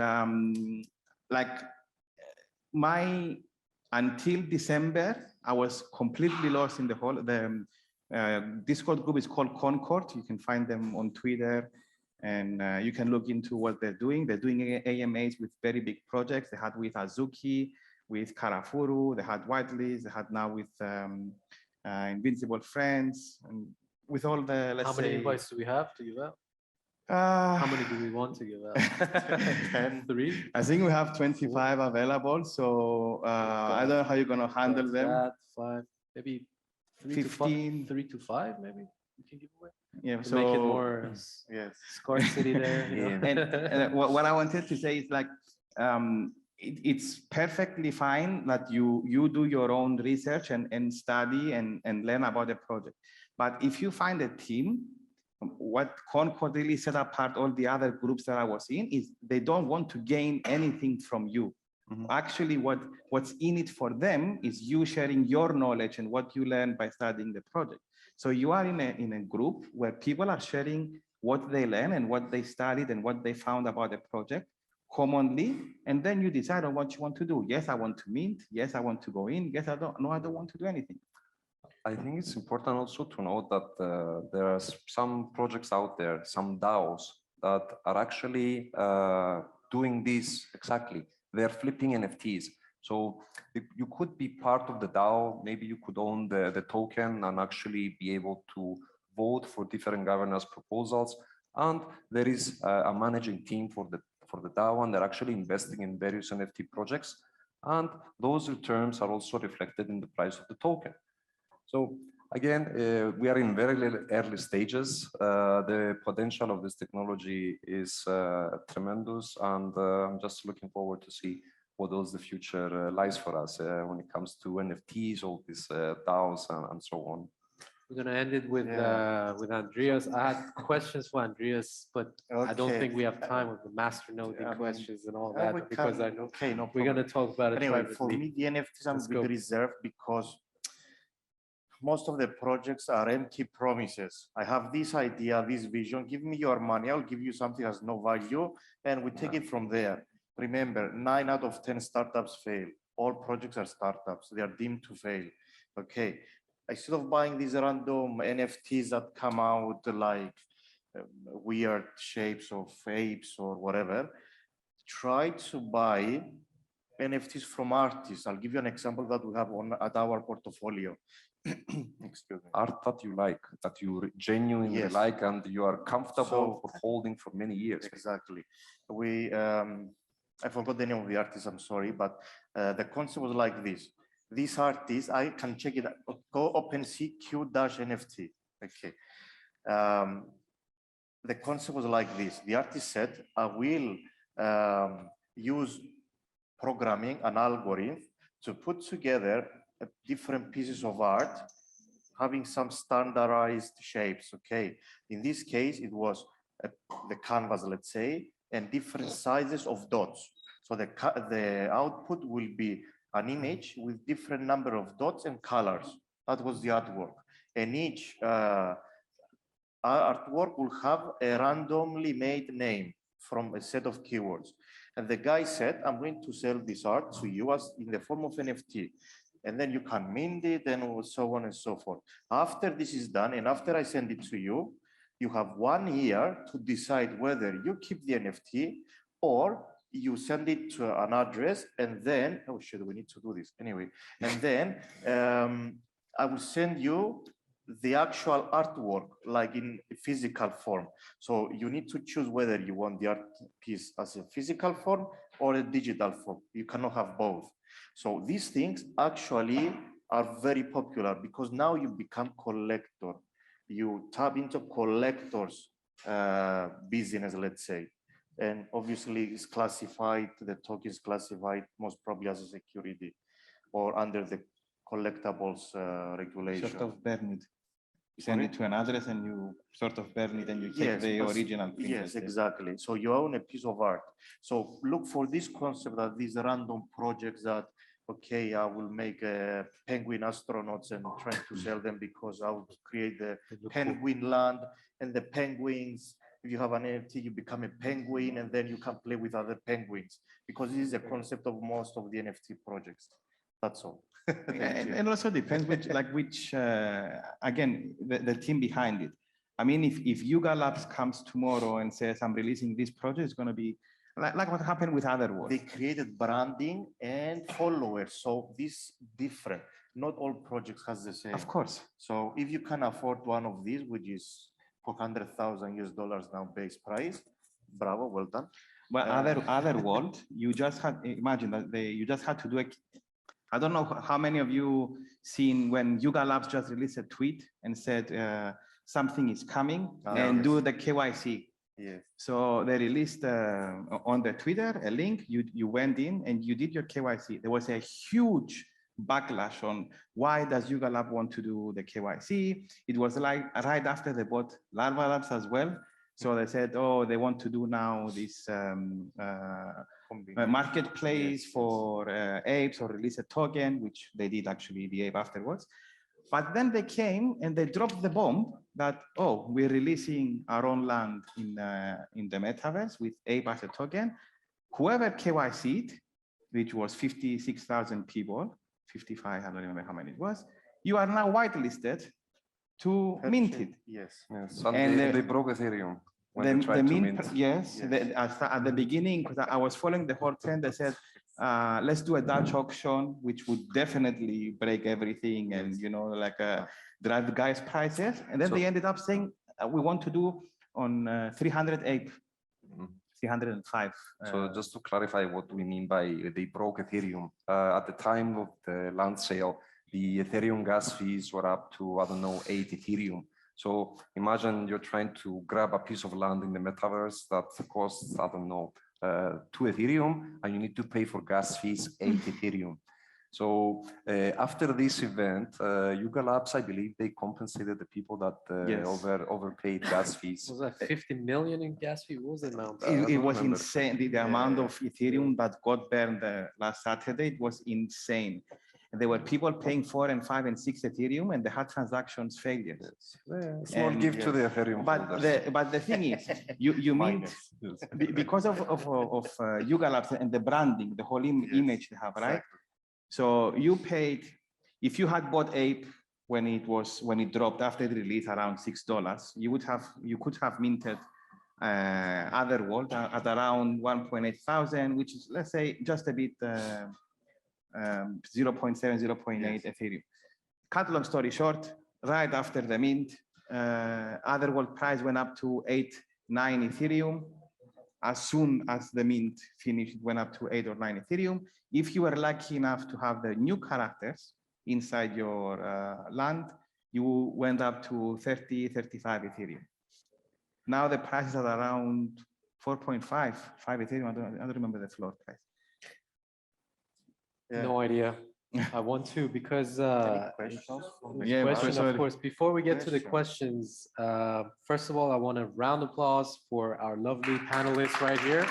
until December, I was completely lost in the whole. The Discord group is called Concord. You can find them on Twitter, and you can look into what they're doing. They're doing AMAs with very big projects. They had with Azuki, with Karafuru, they had Whitelist, they had now with Invincible Friends, and with all the, let's say— How many invites do we have to give out? How many do we want to give out? 3? I think we have 25 available. So I don't know how you're going to handle them. 5, maybe 15. 3 to 5, maybe we can give away. Yeah, to make it more scarcity there. And what I wanted to say is like, it's perfectly fine that you do your own research and study and learn about the project. But if you find a team, what Concord really set apart all the other groups that I was in is they don't want to gain anything from you. Actually, what's in it for them is you sharing your knowledge and what you learned by studying the project. So you are in a group where people are sharing what they learned and what they studied and what they found about the project commonly, and then you decide on what you want to do. Yes, I want to mint. Yes, I want to go in. Yes, I don't want to do anything. I think it's important also to note that there are some projects out there, some DAOs, that are actually doing this exactly. They're flipping NFTs. So you could be part of the DAO. Maybe you could own the token and actually be able to vote for different governance proposals. And there is a managing team for the DAO, and they're actually investing in various NFT projects. And those returns are also reflected in the price of the token. So again, we are in very early stages. The potential of this technology is tremendous, and I'm just looking forward to see what else the future lies for us when it comes to NFTs, all these DAOs and so on. We're going to end it with Andreas. I had questions for Andreas, but I don't think we have time with the master node questions and all that, because I know we're going to talk about it anyway. privately. For me, the NFTs I'm a bit reserved because most of the projects are empty promises. I have this idea, this vision, give me your money, I'll give you something that has no value, and we take it from there. Remember, 9 out of 10 startups fail. All projects are startups, they are deemed to fail. Okay, instead of buying these random NFTs that come out like weird shapes of apes or whatever, try to buy NFTs from artists. I'll give you an example that we have at our portfolio. Excuse me. Art that you like, that you genuinely like, and you are comfortable for holding for many years. Exactly. I forgot the name of the artist, I'm sorry, but the concept was like this. This artist, I can check it out. Go OpenSea Q-NFT. Okay. The concept was like this. The artist said, I will use programming, an algorithm, to put together different pieces of art having some standardized shapes. Okay, in this case it was the canvas, let's say, and different sizes of dots. So the output will be an image with different number of dots and colors. That was the artwork, and each artwork will have a randomly made name from a set of keywords. And the guy said, I'm going to sell this art to you as in the form of NFT. And then you can mint it and so on and so forth. After this is done, and after I send it to you, You have 1 year to decide whether you keep the NFT or you send it to an address, and then, oh shit, we need to do this anyway. And then I will send you the actual artwork, like in physical form. So you need to choose whether you want the art piece as a physical form or a digital form. You cannot have both. So these things actually are very popular because now you become collector. You tap into collectors business, let's say. And obviously it's classified, the token is classified most probably as a security or under the collectibles regulation. Sort of burn it. You send it to an address and you sort of burn it and you take the original print. Yes, exactly. So you own a piece of art. So look for this concept that these random projects that, okay, I will make penguin astronauts and try to sell them because I would create the penguin land and the penguins. If you have an NFT, you become a penguin and then you can play with other penguins because this is a concept of most of the NFT projects. That's all. And also depends which again, the team behind it. I mean, if Yuga Labs comes tomorrow and says, I'm releasing this project, it's going to be like what happened with other worlds. They created branding and followers. So this different. Not all projects has the same. Of course. So if you can afford one of these, which is $400,000 now base price, bravo, well done. Well, other world, you just had, imagine that you just had to do it. I don't know how many of you seen when Yuga Labs just released a tweet and said something is coming and do the KYC. Yes. So they released on the Twitter a link. You went in and you did your KYC. There was a huge backlash on why does Yuga Lab want to do the KYC. It was like right after they bought Larva Labs as well. So they said, oh, they want to do now this marketplace for apes or release a token, which they did actually, the ape afterwards. But then they came and they dropped the bomb that, oh, we're releasing our own land in the metaverse with ape as a token. Whoever KYC'd, which was 56,000 people, 55, I don't remember how many it was, you are now whitelisted to mint it. Yes. Yes. And they broke Ethereum. When they tried to mint. Yes. At the beginning, because I was following the whole trend, they said, let's do a Dutch auction, which would definitely break everything and, you know, like drive the guys' prices. And then they ended up saying, we want to do on 308, 305. So just to clarify what we mean by they broke Ethereum, at the time of the land sale, the Ethereum gas fees were up to, I don't know, 8 Ethereum. So imagine you're trying to grab a piece of land in the metaverse that costs, I don't know, 2 Ethereum, and you need to pay for gas fees 8 Ethereum. So after this event, Yuga Labs, I believe they compensated the people that overpaid gas fees. Was that 50 million in gas fee? What was the amount? It was insane. The amount of Ethereum that got burned last Saturday, it was insane. And there were people paying 4 and 5 and 6 Ethereum, and they had transactions failures. Small gift to the Ethereum. But the thing is, you mint because of Yuga Labs and the branding, the whole image they have, right? Exactly. So you paid, if you had bought ape when it dropped after the release around $6, you could have minted Otherworld at around 1.8 thousand, which is, let's say, just a bit 0.7, 0.8 Ethereum. Cut long story short, right after the mint, Otherworld price went up to 8, 9 Ethereum. As soon as the mint finished, it went up to 8 or 9 Ethereum. If you were lucky enough to have the new characters inside your land, you went up to 30, 35 Ethereum. Now the price is at around 4.5, 5 Ethereum. I don't remember the floor price. Yeah. No idea. I want to because questions? of course. Before we get to the questions, first of all, I want a round of applause for our lovely panelists right here.